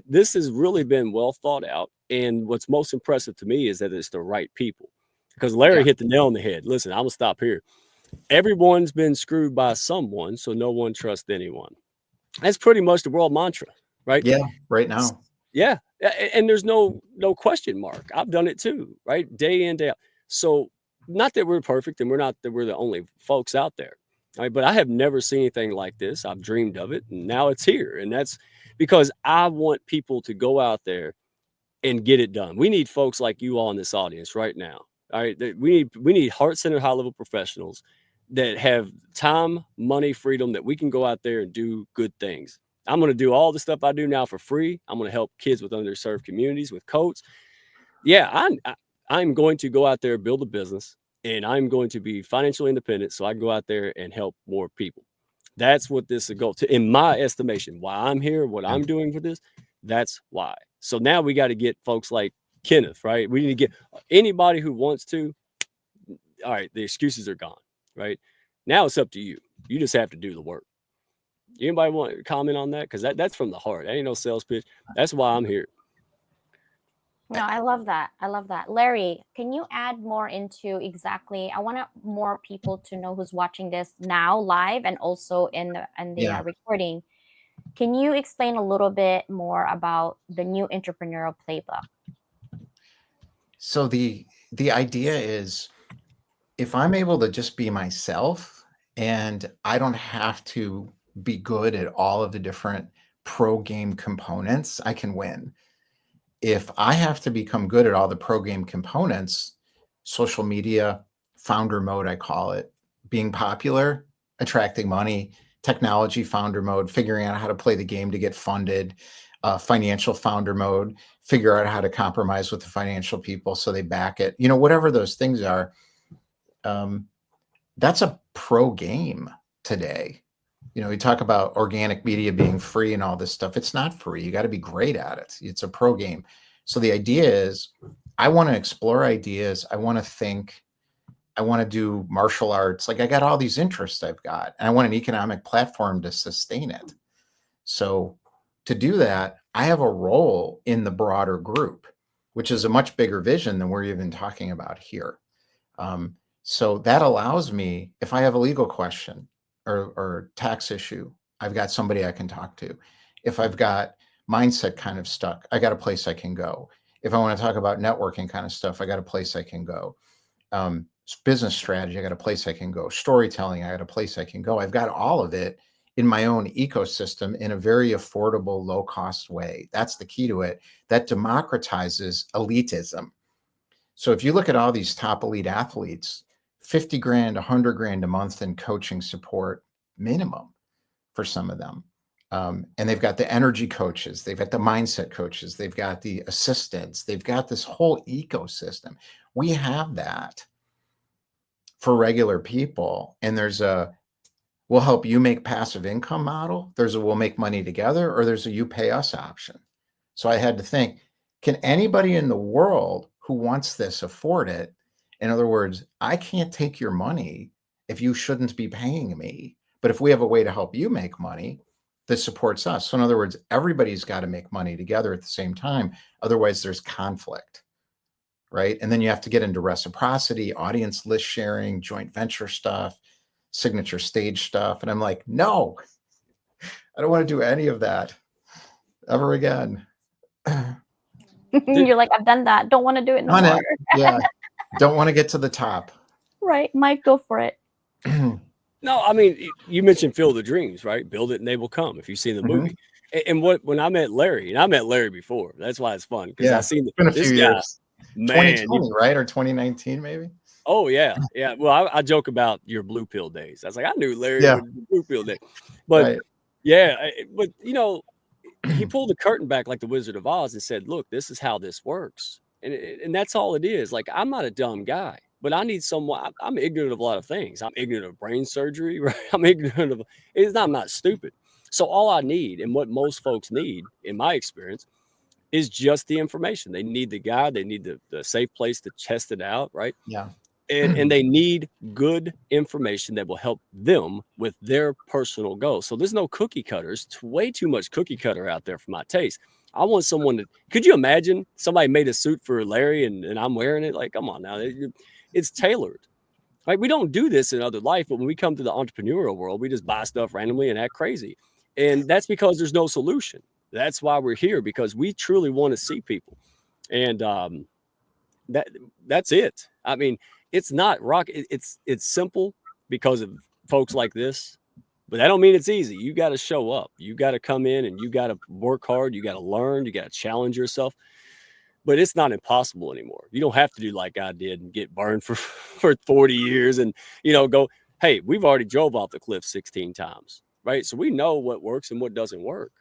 This has really been well thought out. And what's most impressive to me is that it's the right people. Because Larry hit the nail on the head. Listen, I'm going to stop here. Everyone's been screwed by someone, so no one trusts anyone. That's pretty much the world mantra, right? Yeah, right now. Yeah. And there's no question mark. I've done it too, right? Day in, day out. So not that we're perfect and we're the only folks out there. Right? But I have never seen anything like this. I've dreamed of it, and now it's here. And that's because I want people to go out there and get it done. We need folks like you all in this audience right now. All right. We need heart-centered, high-level professionals that have time, money, freedom, that we can go out there and do good things. I'm going to do all the stuff I do now for free. I'm going to help kids with underserved communities with coats. Yeah, I'm going to go out there, build a business, and I'm going to be financially independent so I can go out there and help more people. That's what this is going to, in my estimation, why I'm here, what I'm doing for this. That's why. So now we got to get folks like Kenneth, right? We need to get anybody who wants to. All right, the excuses are gone, right? Now it's up to you. You just have to do the work. Anybody want to comment on that? Because that's from the heart. That ain't no sales pitch. That's why I'm here. No, I love that. I love that. Larry, can you add more into exactly? I want more people to know who's watching this now live and also in the recording. Can you explain a little bit more about the new entrepreneurial playbook? So the idea is, if I'm able to just be myself and I don't have to be good at all of the different pro game components, I can win. If I have to become good at all the pro game components, social media, founder mode, I call it, being popular, attracting money, technology founder mode, figuring out how to play the game to get funded, financial founder mode, figure out how to compromise with the financial people so they back it, whatever those things are. That's a pro game today. We talk about organic media being free and all this stuff. It's not free. You got to be great at it. It's a pro game. So the idea is, I want to explore ideas. I want to think. I want to do martial arts. Like, I got all these interests I've got, and I want an economic platform to sustain it. So to do that, I have a role in the broader group, which is a much bigger vision than we're even talking about here. So that allows me, if I have a legal question or tax issue, I've got somebody I can talk to. If I've got mindset kind of stuck, I got a place I can go. If I want to talk about networking kind of stuff, I got a place I can go. Business strategy, I got a place I can go. Storytelling, I got a place I can go. I've got all of it in my own ecosystem in a very affordable, low-cost way. That's the key to it. That democratizes elitism. So if you look at all these top elite athletes, 50 grand, 100 grand a month in coaching support minimum for some of them. And they've got the energy coaches, they've got the mindset coaches, they've got the assistants, they've got this whole ecosystem. We have that for regular people. And there's a, we'll help you make passive income model. There's a, we'll make money together, or there's a, you pay us option. So I had to think, can anybody in the world who wants this afford it? In other words, I can't take your money if you shouldn't be paying me. But if we have a way to help you make money that supports us. So in other words, everybody's got to make money together at the same time. Otherwise, there's conflict, right? And then you have to get into reciprocity, audience list sharing, joint venture stuff, signature stage stuff. And I'm like, no, I don't want to do any of that ever again. You're like, I've done that. Don't want to do it no more. Yeah. Don't want to get to the top. Right. Mike, go for it. No, I mean, you mentioned Field of Dreams, right? Build it and they will come, if you've seen the movie. And when I met Larry, and I met Larry before, that's why it's fun, because I've seen this guy, years. man, 2020, right? Or 2019, maybe? Oh, yeah. Yeah. Well, I joke about your blue pill days. I was like, I knew Larry would do blue pill day. But but he pulled the curtain back like the Wizard of Oz and said, look, this is how this works. And that's all it is. Like, I'm not a dumb guy. but I need someone. I'm ignorant of a lot of things. I'm ignorant of brain surgery, right? I'm ignorant of, I'm not stupid. So all I need, and what most folks need in my experience, is just the information. They need the guide. They need the safe place to test it out, right? Yeah. And they need good information that will help them with their personal goals. So there's no cookie cutters. It's way too much cookie cutter out there for my taste. I want someone that, could you imagine somebody made a suit for Larry and I'm wearing it? Like, come on now. It's tailored. Like, we don't do this in other life, but when we come to the entrepreneurial world, we just buy stuff randomly and act crazy. And that's because there's no solution. That's why we're here, because we truly want to see people. And that's it. I mean, it's not rock. It's simple because of folks like this, but that don't mean it's easy. You got to show up. You got to come in and you got to work hard. You got to learn. You got to challenge yourself. But it's not impossible anymore. You don't have to do like I did and get burned for 40 years and, go, hey, we've already drove off the cliff 16 times, right? So we know what works and what doesn't work.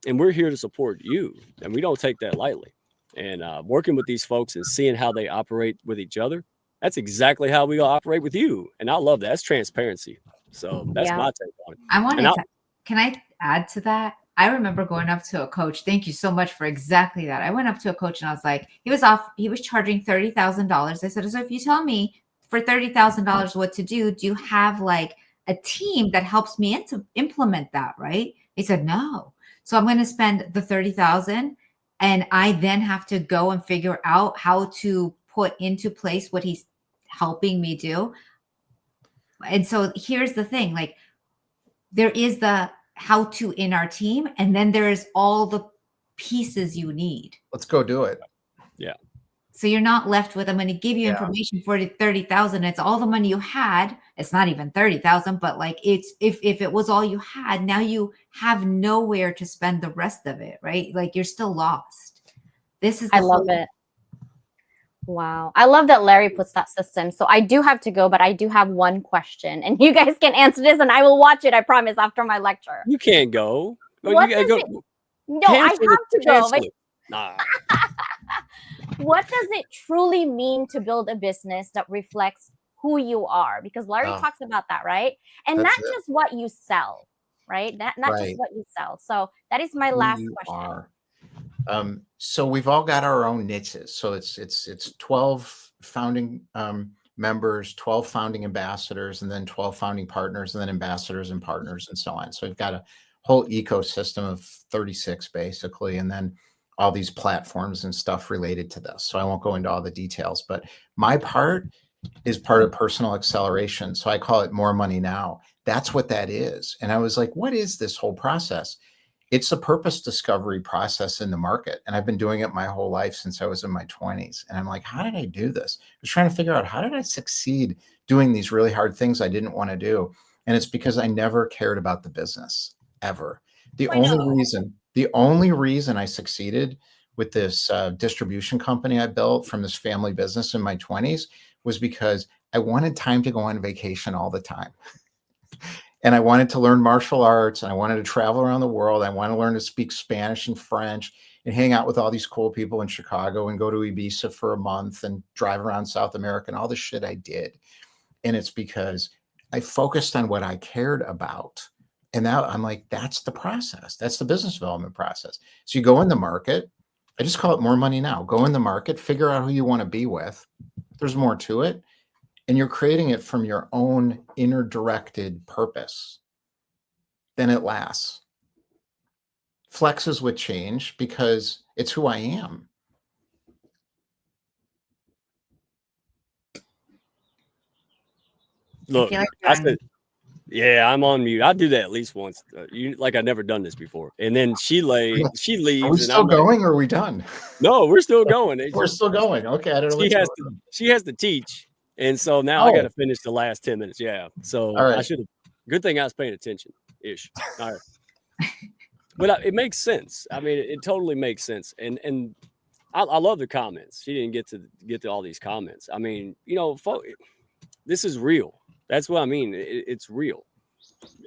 And we're here to support you. And we don't take that lightly. And working with these folks and seeing how they operate with each other, that's exactly how we operate with you. And I love that. That's transparency. So that's my take on it. Can I add to that? I remember going up to a coach. Thank you so much for exactly that. I went up to a coach and I was like, he was charging $30,000. I said, so if you tell me for $30,000 what to do you have like a team that helps me to implement that? Right. He said, no. So I'm going to spend the $30,000 and I then have to go and figure out how to put into place what he's helping me do. And so here's the thing, like there is the how to in our team, and then there's all the pieces you need. Let's go do it. Yeah. So you're not left with, I'm going to give you information for $30,000. It's all the money you had. It's not even $30,000, but like it's, if it was all you had, now you have nowhere to spend the rest of it, right? Like you're still lost. I love it. Wow. I love that Larry puts that system. So I do have to go, but I do have one question and you guys can answer this and I will watch it. I promise, after my lecture. You can't go. What you does go. No, I have to go. Nah. What does it truly mean to build a business that reflects who you are? Because Larry talks about that, right? And not just what you sell, right? Not just what you sell. So that is my last question. So we've all got our own niches. So it's 12 founding members, 12 founding ambassadors, and then 12 founding partners, and then ambassadors and partners and so on. So we've got a whole ecosystem of 36 basically, and then all these platforms and stuff related to this. So I won't go into all the details, but my part is part of personal acceleration. So I call it More Money Now. That's what that is. And I was like, what is this whole process? It's a purpose discovery process in the market. And I've been doing it my whole life since I was in my 20s. And I'm like, how did I do this? I was trying to figure out, how did I succeed doing these really hard things I didn't want to do? And it's because I never cared about the business, ever. The only reason I succeeded with this distribution company I built from this family business in my 20s was because I wanted time to go on vacation all the time. And I wanted to learn martial arts, and I wanted to travel around the world. I wanted to learn to speak Spanish and French and hang out with all these cool people in Chicago and go to Ibiza for a month and drive around South America and all the shit I did. And it's because I focused on what I cared about. And now I'm like, that's the process. That's the business development process. So you go in the market. I just call it More Money Now. Go in the market, figure out who you want to be with. There's more to it. And you're creating it from your own inner directed purpose. Then it lasts. Flexes with change because it's who I am. Look, I said, yeah, I'm on mute. I do that at least once. Like I've never done this before. And then she leaves. Are we still going or are we done? No, we're still going. We're still going. Okay. I don't know. She has to teach. And so now I got to finish the last 10 minutes. Yeah. So I should have. Good thing I was paying attention ish. All right. But it makes sense. I mean, it totally makes sense. And I love the comments. She didn't get to all these comments. I mean, this is real. That's what I mean. It's real.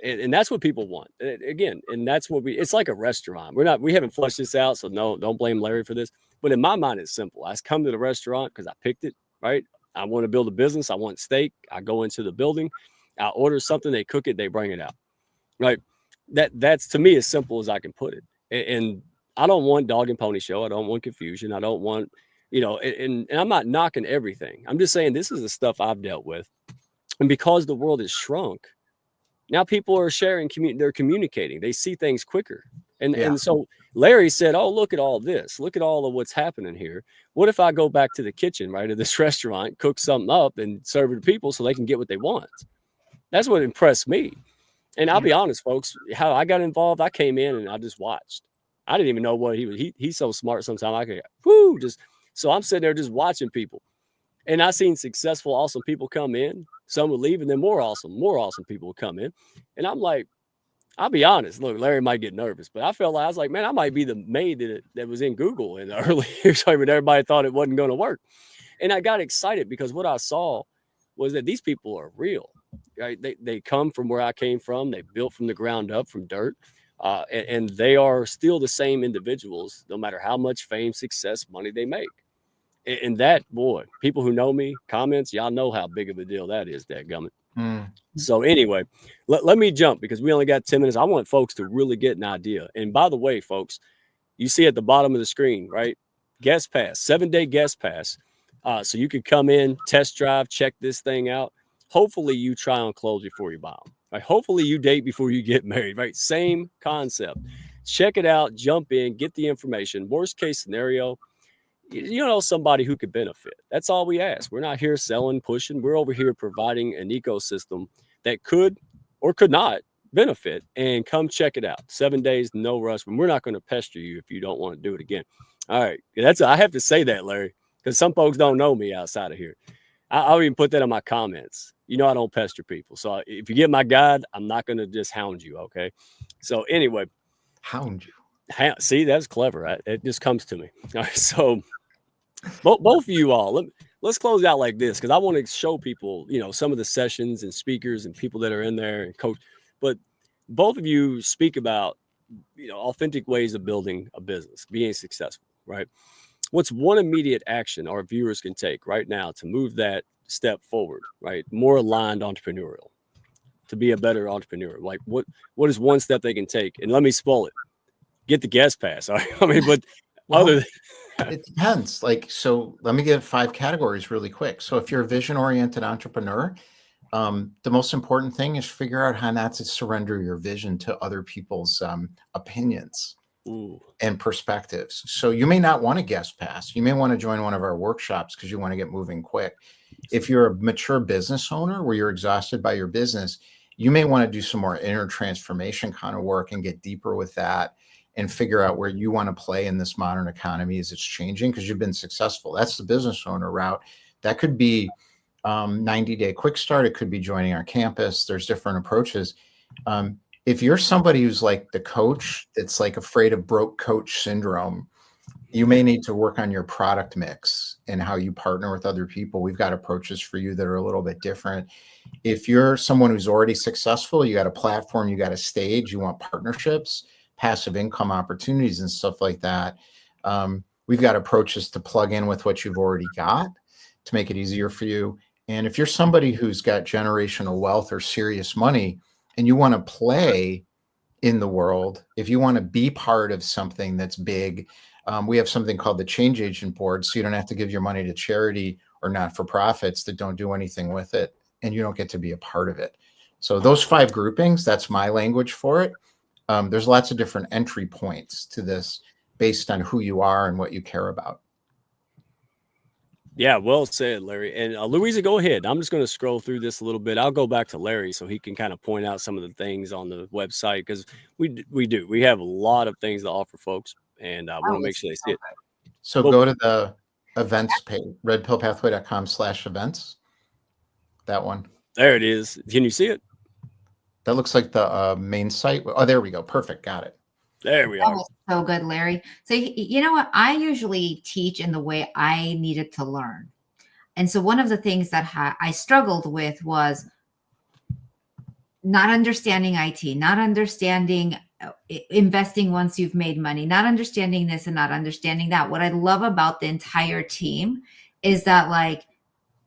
And that's what people want. Again, and that's what it's like a restaurant. We haven't flushed this out. So no, don't blame Larry for this. But in my mind, it's simple. I come to the restaurant because I picked it, right? I want to build a business. I want steak. I go into the building. I order something. They cook it. They bring it out. Right. That's to me as simple as I can put it. And I don't want dog and pony show. I don't want confusion. I don't want, and I'm not knocking everything. I'm just saying this is the stuff I've dealt with. And because the world has shrunk, now people are sharing, they're communicating. They see things quicker. And so Larry said, oh, look at all this. Look at all of what's happening here. What if I go back to the kitchen, right, of this restaurant, cook something up and serve it to people so they can get what they want? That's what impressed me. And I'll be honest, folks, how I got involved, I came in and I just watched. I didn't even know what he was. He's so smart sometimes. I could, so I'm sitting there just watching people. And I seen successful, awesome people come in. Some would leave, and then more awesome people would come in. And I'm like, I'll be honest. Look, Larry might get nervous, but I was like, man, I might be the maid that was in Google in the early years when everybody thought it wasn't going to work. And I got excited because what I saw was that these people are real. Right? They come from where I came from. They built from the ground up from dirt. And they are still the same individuals, no matter how much fame, success, money they make. And that, boy, people who know me, comments, y'all know how big of a deal that is, dadgummit. So anyway, let me jump because we only got 10 minutes. I want folks to really get an idea. And by the way, folks, you see at the bottom of the screen, right? Guest pass, 7-day guest pass. So you could come in, test drive, check this thing out. Hopefully you try on clothes before you buy them. Right? Hopefully you date before you get married, right? Same concept. Check it out, jump in, get the information. Worst case scenario, somebody who could benefit. That's all we ask. We're not here selling, pushing. We're over here providing an ecosystem that could or could not benefit, and come check it out. 7 days, no rush. We're not going to pester you if you don't want to do it again. All right. I have to say that, Larry, because some folks don't know me outside of here. I'll even put that in my comments. I don't pester people. So if you get my guide, I'm not going to just hound you. Okay. So anyway. Hound you. See, that's clever. It just comes to me. All right. So both of you all, let's close out like this, because I want to show people, some of the sessions and speakers and people that are in there and coach. But both of you speak about, authentic ways of building a business, being successful, right? What's one immediate action our viewers can take right now to move that step forward, right? More aligned entrepreneurial, to be a better entrepreneur. Like what is one step they can take? And let me spoil it. Get the guest pass. All right? It depends. So let me give 5 categories really quick. So if you're a vision-oriented entrepreneur, the most important thing is figure out how not to surrender your vision to other people's opinions. Ooh. And perspectives. So you may not want a guest pass. You may want to join one of our workshops because you want to get moving quick. If you're a mature business owner where you're exhausted by your business, you may want to do some more inner transformation kind of work and get deeper with that and figure out where you want to play in this modern economy as it's changing, because you've been successful. That's the business owner route. That could be 90-day quick start. It could be joining our campus. There's different approaches. If you're somebody who's like the coach that's like afraid of broke coach syndrome, you may need to work on your product mix and how you partner with other people. We've got approaches for you that are a little bit different. If you're someone who's already successful, you got a platform, you got a stage, you want partnerships, passive income opportunities and stuff like that. We've got approaches to plug in with what you've already got to make it easier for you. And if you're somebody who's got generational wealth or serious money, and you want to play in the world, if you want to be part of something that's big, we have something called the Change Agent Board. So you don't have to give your money to charity or not-for-profits that don't do anything with it, and you don't get to be a part of it. So those 5 groupings, that's my language for it. There's lots of different entry points to this based on who you are and what you care about. Yeah, well said, Larry. And Louisa, go ahead. I'm just going to scroll through this a little bit. I'll go back to Larry so he can kind of point out some of the things on the website, because we have a lot of things to offer folks, and I want to make sure they see it. So go to the events page, redpillpathway.com/events. That one. There it is. Can you see it? That looks like the main site. Oh, there we go. Perfect. Got it. There we are. That was so good, Larry. So you know what? I usually teach in the way I needed to learn. And so one of the things that I struggled with was not understanding IT, not understanding investing once you've made money, not understanding this and not understanding that. What I love about the entire team is that, like,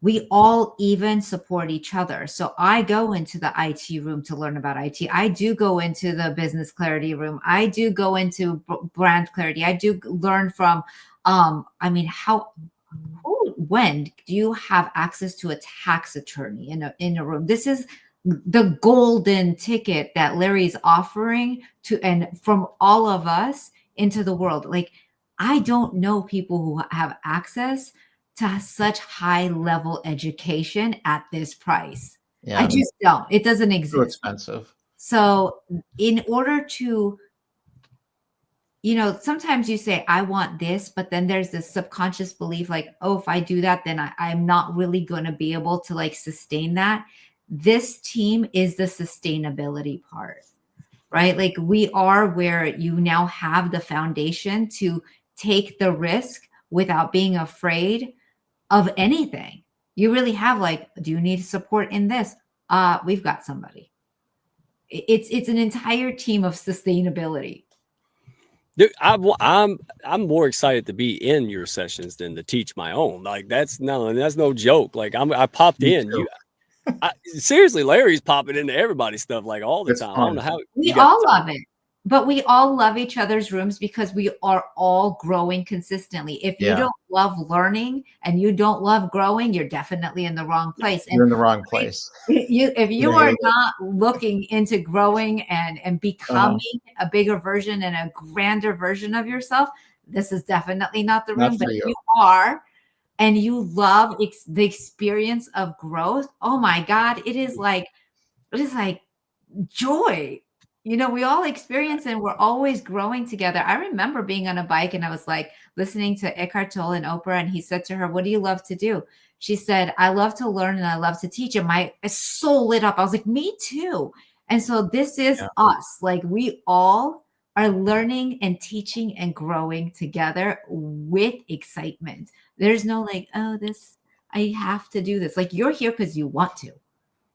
we all even support each other. So I go into the IT room to learn about IT. I do go into the business clarity room. I do go into brand clarity. I do learn from, I mean, when do you have access to a tax attorney in a room? This is the golden ticket that Larry's offering to, and from all of us into the world. Like, I don't know people who have access to such high level education at this price. I Yeah, just don't. It doesn't too exist. expensive. So in order to, sometimes you say, I want this, but then there's this subconscious belief like, oh, if I do that, then I'm not really going to be able to like sustain that. This team is the sustainability part, right? Like, we are where you now have the foundation to take the risk without being afraid of anything. You really have, like, do you need support in this? We've got somebody. It's an entire team of sustainability. Dude, I'm more excited to be in your sessions than to teach my own. Like, that's no joke. Like, I popped Me in. too. Seriously, Larry's popping into everybody's stuff like all the It's time. I don't know fun. how We you got all the time. love it, but we all love each other's rooms because we are all growing consistently. If you Yeah, don't love learning and you don't love growing, you're definitely in the wrong place. you're And in the wrong place. if you You're are gonna hate it. not looking into growing and becoming a bigger version and a grander version of yourself, this is definitely not the Not room. But for if you. you are, and you love the experience of growth, oh my God, it is like joy. We all experience it and we're always growing together. I remember being on a bike and I was like listening to Eckhart Tolle and Oprah, and he said to her, what do you love to do? She said, I love to learn and I love to teach. And my soul lit up. I was like, me too. And so this is Yeah. us. Like, we all are learning and teaching and growing together with excitement. There's no like, oh, this, I have to do this. Like, you're here because you want to.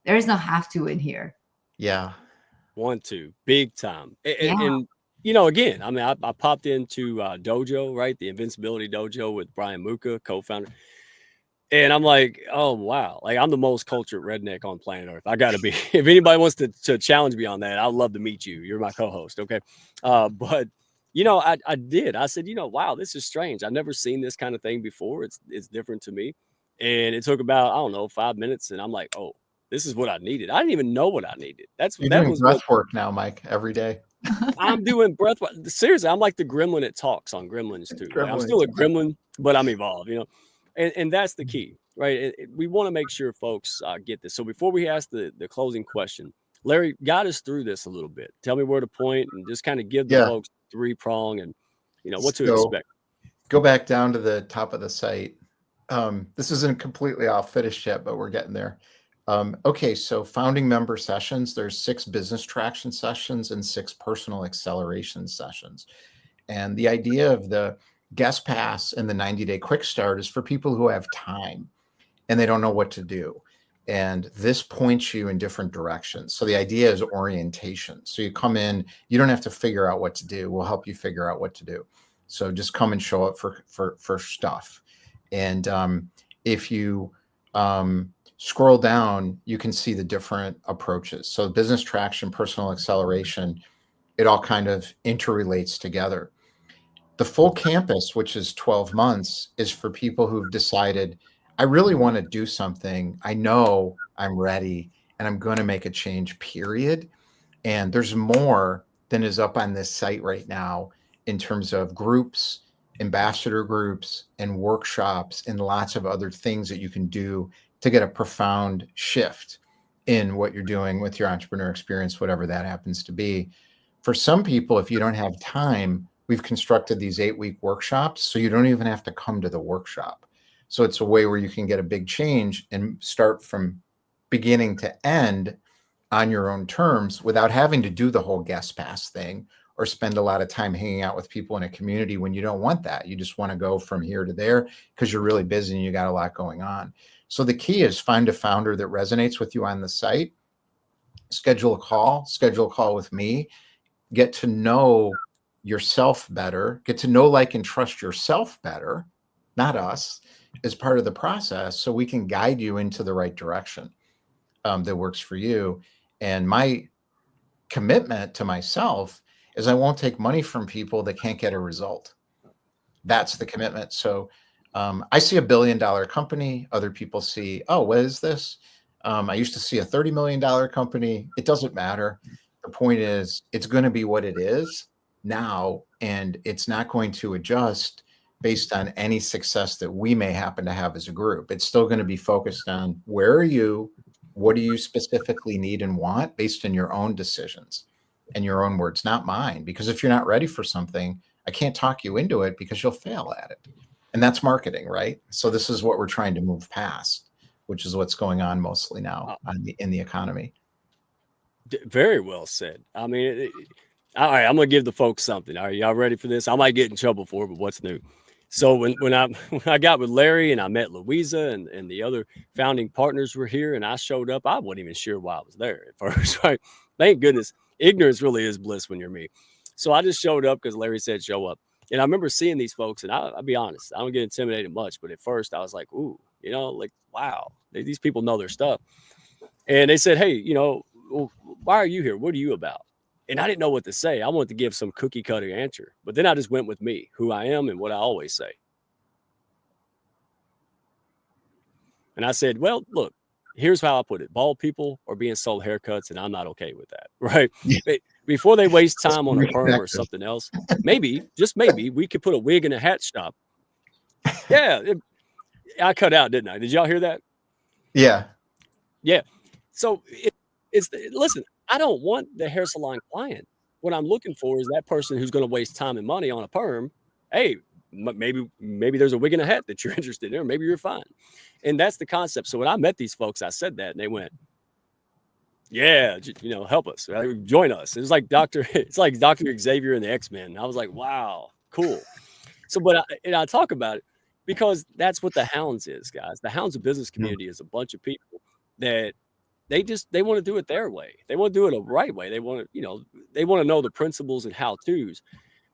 There is no have to in here. Yeah. Want to big time. Yeah. And again, I mean, I popped into Dojo, right? The Invincibility Dojo with Brian Muka, co-founder. And I'm like, oh wow, like, I'm the most cultured redneck on planet Earth. I gotta be. If anybody wants to challenge me on that, I'd love to meet you. You're my co-host, okay? But I did. I said, wow, this is strange. I've never seen this kind of thing before. It's different to me. And it took about, I don't know, 5 minutes, and I'm like, oh, this is what I needed. I didn't even know what I needed. You're That doing was what breath work now, Mike, every day. I'm doing. Breath. Seriously, I'm like the gremlin that talks on Gremlins too. Like, I'm still a gremlin, but I'm evolved. And that's the key, right? We want to make sure folks get this. So before we ask the closing question, Larry, guide us through this a little bit. Tell me where to point and just kind of give the Yeah. folks 3-prong and what to So expect. go back down to the top of the site. This isn't completely all finished yet, but we're getting there. Okay, so founding member sessions, there's 6 business traction sessions and 6 personal acceleration sessions. And the idea of the guest pass and the 90-day quick start is for people who have time and they don't know what to do. And this points you in different directions. So the idea is orientation. So you come in, you don't have to figure out what to do. We'll help you figure out what to do. So just come and show up for stuff. And if you scroll down, you can see the different approaches. So business traction, personal acceleration, it all kind of interrelates together. The full campus, which is 12 months, is for people who've decided, I really want to do something. I know I'm ready and I'm going to make a change, period. And there's more than is up on this site right now in terms of groups, ambassador groups, and workshops, and lots of other things that you can do to get a profound shift in what you're doing with your entrepreneur experience, whatever that happens to be. For some people, if you don't have time, we've constructed these 8-week workshops, so you don't even have to come to the workshop. So it's a way where you can get a big change and start from beginning to end on your own terms without having to do the whole guest pass thing or spend a lot of time hanging out with people in a community when you don't want that. You just want to go from here to there because you're really busy and you got a lot going on. So the key is find a founder that resonates with you on the site, schedule a call with me, get to know yourself better, get to know, like, and trust yourself better, not us, as part of the process so we can guide you into the right direction that works for you. And my commitment to myself is I won't take money from people that can't get a result. That's the commitment. So I see $1 billion company. Other people see, oh, what is this? I used to see a $30 million company. It doesn't matter. The point is, it's going to be what it is now, and it's not going to adjust based on any success that we may happen to have as a group. It's still going to be focused on where are you, what do you specifically need and want based on your own decisions and your own words, not mine. Because if you're not ready for something, I can't talk you into it because you'll fail at it. And that's marketing, right? So this is what we're trying to move past, which is what's going on mostly now in the economy. Very well said. I mean, all right, I'm gonna give the folks something. Are y'all ready for this? I might get in trouble for it, but what's new? So when I got with Larry and I met Louisa and the other founding partners were here and I showed up, I wasn't even sure why I was there at first, right? Thank goodness. Ignorance really is bliss when you're me. So I just showed up because Larry said show up. And I remember seeing these folks, and I'll be honest, I don't get intimidated much, but at first I was like, ooh, like, wow, these people know their stuff. And they said, hey, well, why are you here? What are you about? And I didn't know what to say. I wanted to give some cookie cutter answer, but then I just went with me, who I am and what I always say. And I said, well, look, here's how I put it. Bald people are being sold haircuts, and I'm not okay with that, right? Yeah. Before they waste time on a perm or something else, maybe, just maybe, we could put a wig in a hat shop. Yeah, I cut out, didn't I? Did y'all hear that? Yeah. Yeah. So listen, I don't want the hair salon client. What I'm looking for is that person who's going to waste time and money on a perm. Hey, maybe there's a wig and a hat that you're interested in, or maybe you're fine. And that's the concept. So when I met these folks, I said that, and they went, yeah, help us, join us. It's like Dr. Xavier and the X-Men. I was like, wow, cool. So, but I talk about it because that's what the Hounds is, guys. The Hounds of business community is a bunch of people that they want to do it their way. They want to do it a right way. They want to know the principles and how-tos,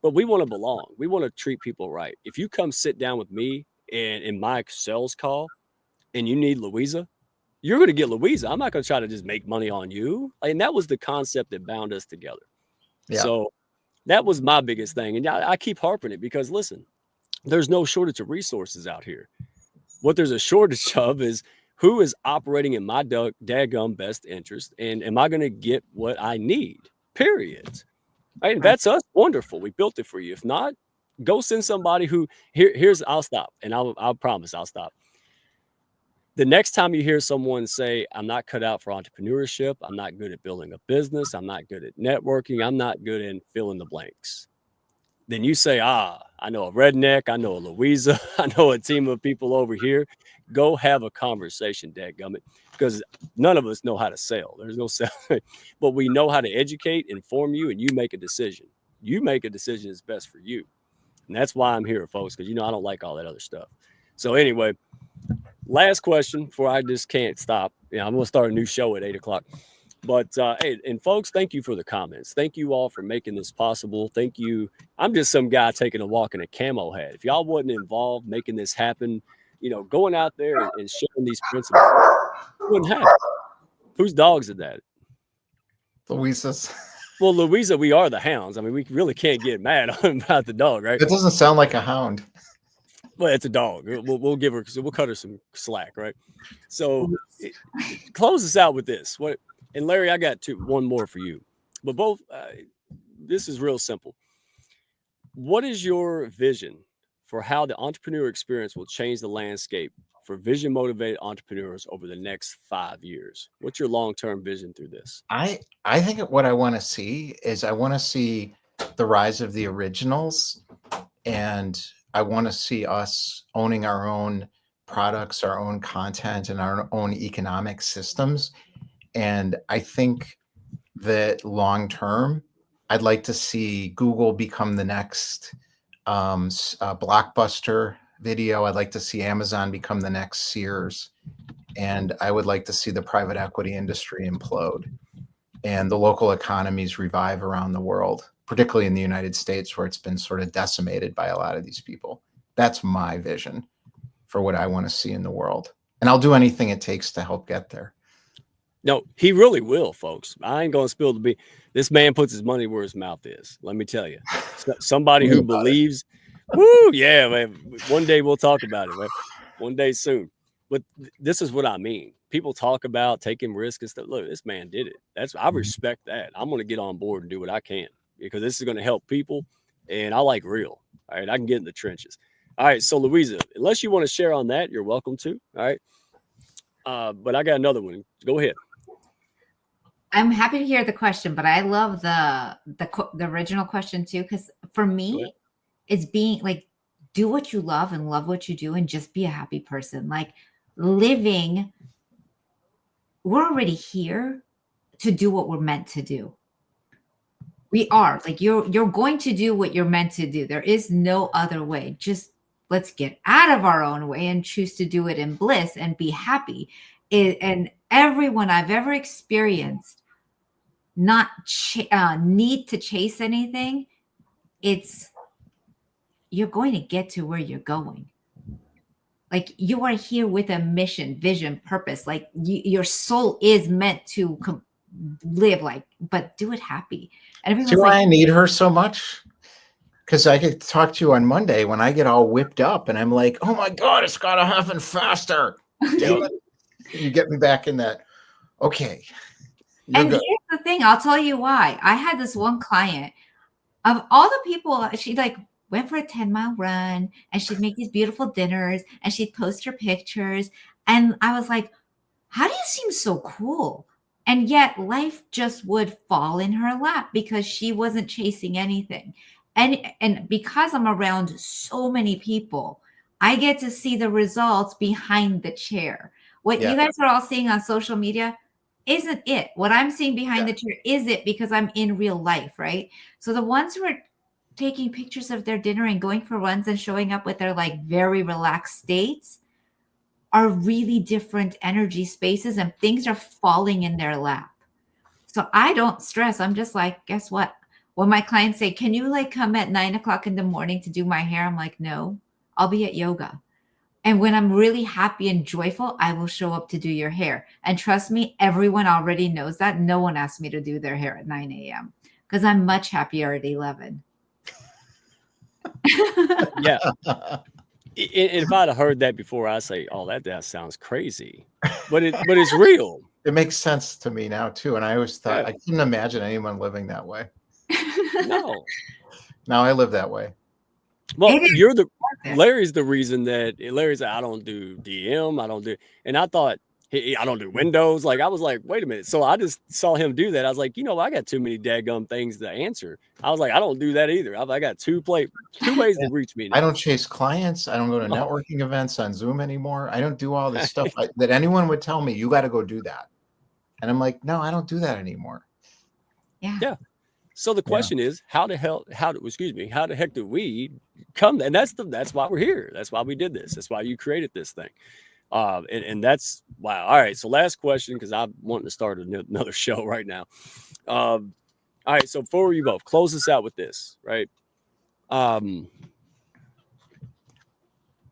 but we want to belong. We want to treat people right. If you come sit down with me and in my sales call and you need Louisa, you're going to get Louisa. I'm not going to try to just make money on you. And that was the concept that bound us together. Yeah. So that was my biggest thing. And I keep harping it because, listen, there's no shortage of resources out here. What there's a shortage of is who is operating in my daggum best interest, and am I going to get what I need, period. Right? And that's us. Wonderful. We built it for you. If not, go send somebody who I'll stop, and I'll promise I'll stop. The next time you hear someone say, I'm not cut out for entrepreneurship, I'm not good at building a business, I'm not good at networking, I'm not good in fill in the blanks, then you say, I know a redneck, I know a Louisa, I know a team of people over here. Go have a conversation, dadgummit, because none of us know how to sell. There's no sell, but we know how to educate, inform you, and you make a decision. You make a decision that's best for you. And that's why I'm here, folks, because I don't like all that other stuff. So anyway, last question before I just can't stop. I'm going to start a new show at 8 o'clock. But, hey, and folks, thank you for the comments. Thank you all for making this possible. Thank you. I'm just some guy taking a walk in a camo hat. If y'all wasn't involved making this happen, going out there and sharing these principles, it wouldn't happen. Whose dogs is that? Louisa's. Well, Louisa, we are the Hounds. I mean, we really can't get mad about the dog, right? It doesn't sound like a hound. Well, it's a dog. We'll give her, we'll cut her some slack, right? So close us out with this. And Larry, I got one more for you, but both, this is real simple. What is your vision for how the entrepreneur experience will change the landscape for vision motivated entrepreneurs over the next 5 years? What's your long-term vision through this? I think what I want to see is I want to see the rise of the originals, and I want to see us owning our own products, our own content, and our own economic systems. And I think that long term, I'd like to see Google become the next Blockbuster Video. I'd like to see Amazon become the next Sears. And I would like to see the private equity industry implode and the local economies revive around the world, particularly in the United States, where it's been sort of decimated by a lot of these people. That's my vision for what I want to see in the world. And I'll do anything it takes to help get there. No, he really will, folks. I ain't gonna spill the beans. This man puts his money where his mouth is. Let me tell you, somebody who believes. Woo, yeah, man. One day we'll talk about it, man. One day soon. But this is what I mean. People talk about taking risks and stuff. Look, this man did it. I respect that. I'm gonna get on board and do what I can because this is gonna help people, and I like real. All right, I can get in the trenches. All right, so Louisa, unless you want to share on that, you're welcome to. All right, but I got another one. Go ahead. I'm happy to hear the question, but I love the original question too, because for me, it's being like, do what you love and love what you do and just be a happy person. Like living, we're already here to do what we're meant to do. We are like, you're going to do what you're meant to do. There is no other way. Just let's get out of our own way and choose to do it in bliss and be happy. And everyone I've ever experienced not need to chase anything. It's you're going to get to where you're going. Like you are here with a mission, vision, purpose. Like your soul is meant to live like, but do it happy. And everyone's Do like, I need her so much? Because I could talk to you on Monday when I get all whipped up and I'm like, oh my God, it's got to happen faster. Damn it. You get me back in that. Okay. And here's the thing, I'll tell you why. I had this one client of all the people, she like went for a 10-mile run and she'd make these beautiful dinners and she'd post her pictures. And I was like, how do you seem so cool? And yet life just would fall in her lap because she wasn't chasing anything. And because I'm around so many people, I get to see the results behind the chair. What you guys are all seeing on social media isn't it. What I'm seeing behind the chair is it because I'm in real life, right? So the ones who are taking pictures of their dinner and going for runs and showing up with their like very relaxed states are really different energy spaces and things are falling in their lap. So I don't stress. I'm just like, guess what? When my clients say, can you like come at 9:00 in the morning to do my hair? I'm like, no, I'll be at yoga. And when I'm really happy and joyful, I will show up to do your hair. And trust me, everyone already knows that. No one asked me to do their hair at 9 a.m. because I'm much happier at 11. Yeah. If I'd have heard that before, I'd say, oh, that sounds crazy. But it's real. It makes sense to me now too. And I always thought I couldn't imagine anyone living that way. No. Now I live that way. Well, Larry's the reason that Larry's I don't do DM, I don't do, and I thought I don't do Windows. Like I was like, wait a minute. So I just saw him do that. I was like, I got too many daggum things to answer. I was like, I don't do that either. I got two ways to reach me now. I don't chase clients. I don't go to networking events on Zoom anymore. I don't do all this stuff that anyone would tell me, you got to go do that. And I'm like, no, I don't do that anymore. Yeah. So the question is, how the heck do we come? And that's why we're here. That's why we did this. That's why you created this thing. And that's wow. All right. So last question, because I'm wanting to start another show right now. All right. So for you both, close us out with this, right? Well,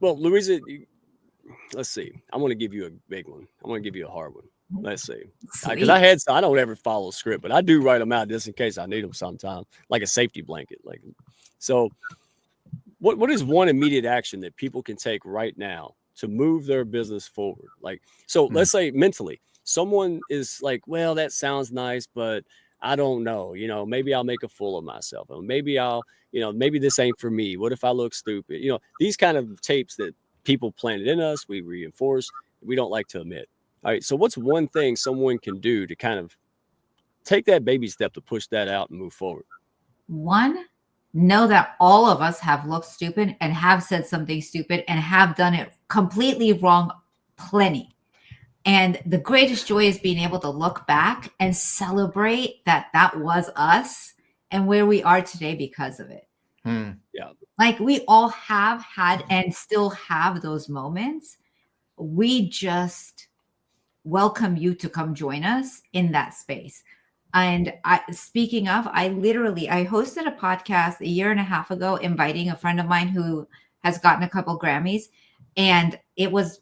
Louisa, let's see. I want to give you a big one. I want to give you a hard one. Let's see, because I don't ever follow script, but I do write them out just in case I need them sometime, like a safety blanket. Like, so what is one immediate action that people can take right now to move their business forward? Like, so let's say mentally, someone is like, well, that sounds nice, but I don't know, maybe I'll make a fool of myself, or maybe maybe this ain't for me. What if I look stupid? These kind of tapes that people planted in us, we reinforce, we don't like to admit. All right. So what's one thing someone can do to kind of take that baby step to push that out and move forward? One, know that all of us have looked stupid and have said something stupid and have done it completely wrong plenty. And the greatest joy is being able to look back and celebrate that was us and where we are today because of it. Yeah. Like we all have had and still have those moments. We just welcome you to come join us in that space. And speaking of, I hosted a podcast a year and a half ago, inviting a friend of mine who has gotten a couple Grammys. And it was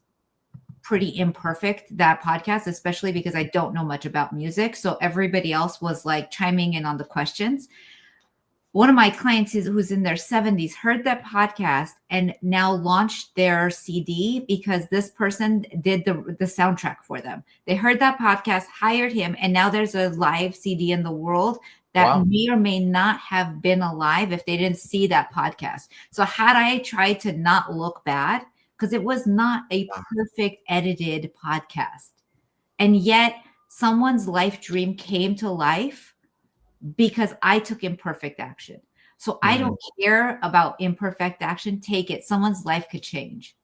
pretty imperfect, that podcast, especially because I don't know much about music. So everybody else was like chiming in on the questions. One of my clients who's in their 70s heard that podcast and now launched their CD because this person did the soundtrack for them. They heard that podcast, hired him, and now there's a live CD in the world that may or may not have been alive if they didn't see that podcast. So had I tried to not look bad, because it was not a perfect edited podcast, and yet someone's life dream came to life because I took imperfect action. So I don't care about imperfect action. Take it. Someone's life could change.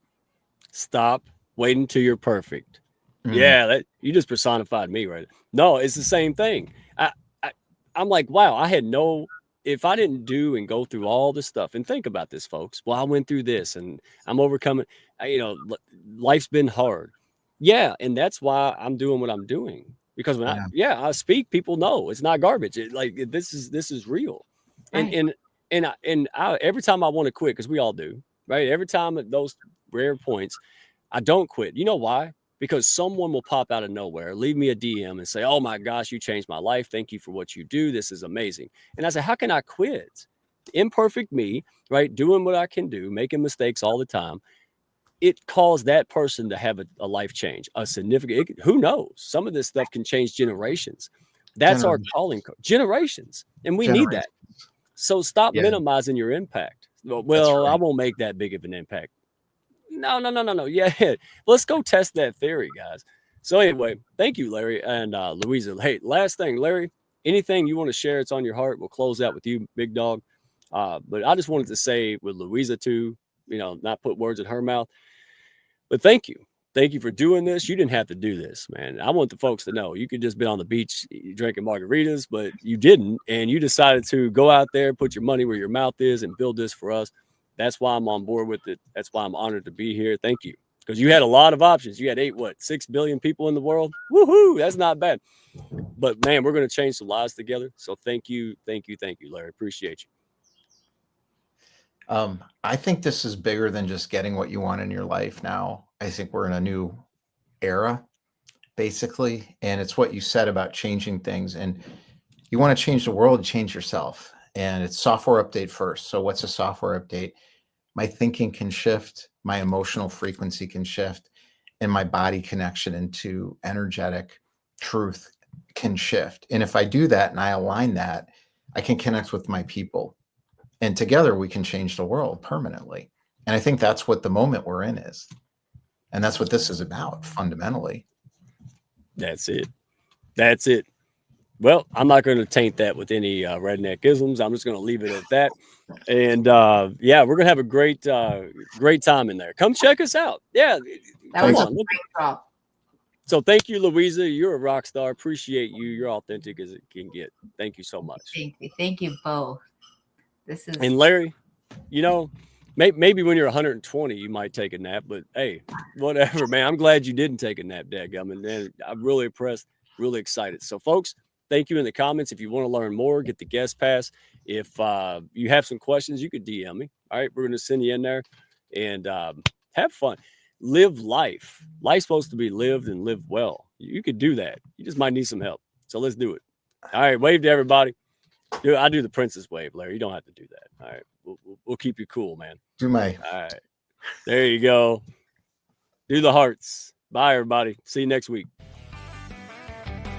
Stop waiting till you're perfect. Yeah, you just personified me, right? No, it's the same thing. I'm like, wow, if I didn't do and go through all this stuff, and think about this, folks. Well, I went through this and I'm overcoming, life's been hard. Yeah. And that's why I'm doing what I'm doing. Because when I speak, people know it's not garbage. This is real. Right. And every time I want to quit, because we all do, right? Every time at those rare points, I don't quit. You know why? Because someone will pop out of nowhere, leave me a DM and say, oh my gosh, you changed my life. Thank you for what you do. This is amazing. And I say, how can I quit? Imperfect me, right? Doing what I can do, making mistakes all the time. It caused that person to have a life change, a significant, who knows? Some of this stuff can change generations. That's our calling card, generations. And we need that. So stop minimizing your impact. Well, I won't make that big of an impact. No. Yeah. Let's go test that theory, guys. So anyway, thank you, Larry and Louisa. Hey, last thing, Larry, anything you want to share? It's on your heart. We'll close out with you, big dog. But I just wanted to say with Louisa too, not put words in her mouth. But thank you. Thank you for doing this. You didn't have to do this, man. I want the folks to know you could just be on the beach drinking margaritas, but you didn't. And you decided to go out there, put your money where your mouth is and build this for us. That's why I'm on board with it. That's why I'm honored to be here. Thank you. Because you had a lot of options. You had 6 billion people in the world. Woohoo. That's not bad. But man, we're going to change some lives together. So thank you, Larry. Appreciate you. I think this is bigger than just getting what you want in your life now. I think we're in a new era, basically. And it's what you said about changing things. And you want to change the world, change yourself. And it's software update first. So what's a software update? My thinking can shift, my emotional frequency can shift, and my body connection into energetic truth can shift. And if I do that and I align that, I can connect with my people. And together we can change the world permanently. And I think that's what the moment we're in is. And that's what this is about fundamentally. That's it. Well, I'm not going to taint that with any redneck-isms. I'm just going to leave it at that. And we're going to have a great time in there. Come check us out. Yeah. That was a great drop. So thank you, Louisa. You're a rock star. Appreciate you. You're authentic as it can get. Thank you so much. Thank you both. And Larry, maybe when you're 120, you might take a nap, but hey, whatever, man. I'm glad you didn't take a nap, dadgummit. Man, I'm really impressed, really excited. So folks, thank you in the comments. If you want to learn more, get the guest pass. If you have some questions, you could DM me. All right. We're going to send you in there and have fun. Live life. Life's supposed to be lived and lived well. You could do that. You just might need some help. So let's do it. All right. Wave to everybody. Dude, I do the princess wave, Larry. You don't have to do that. All right. We'll keep you cool, man. Do my. All right. There you go. Do the hearts. Bye, everybody. See you next week.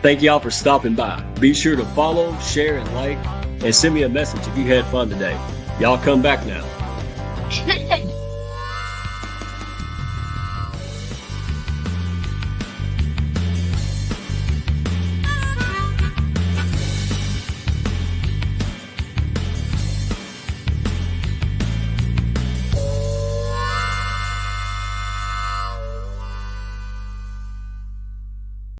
Thank y'all for stopping by. Be sure to follow, share, and like, and send me a message if you had fun today. Y'all come back now.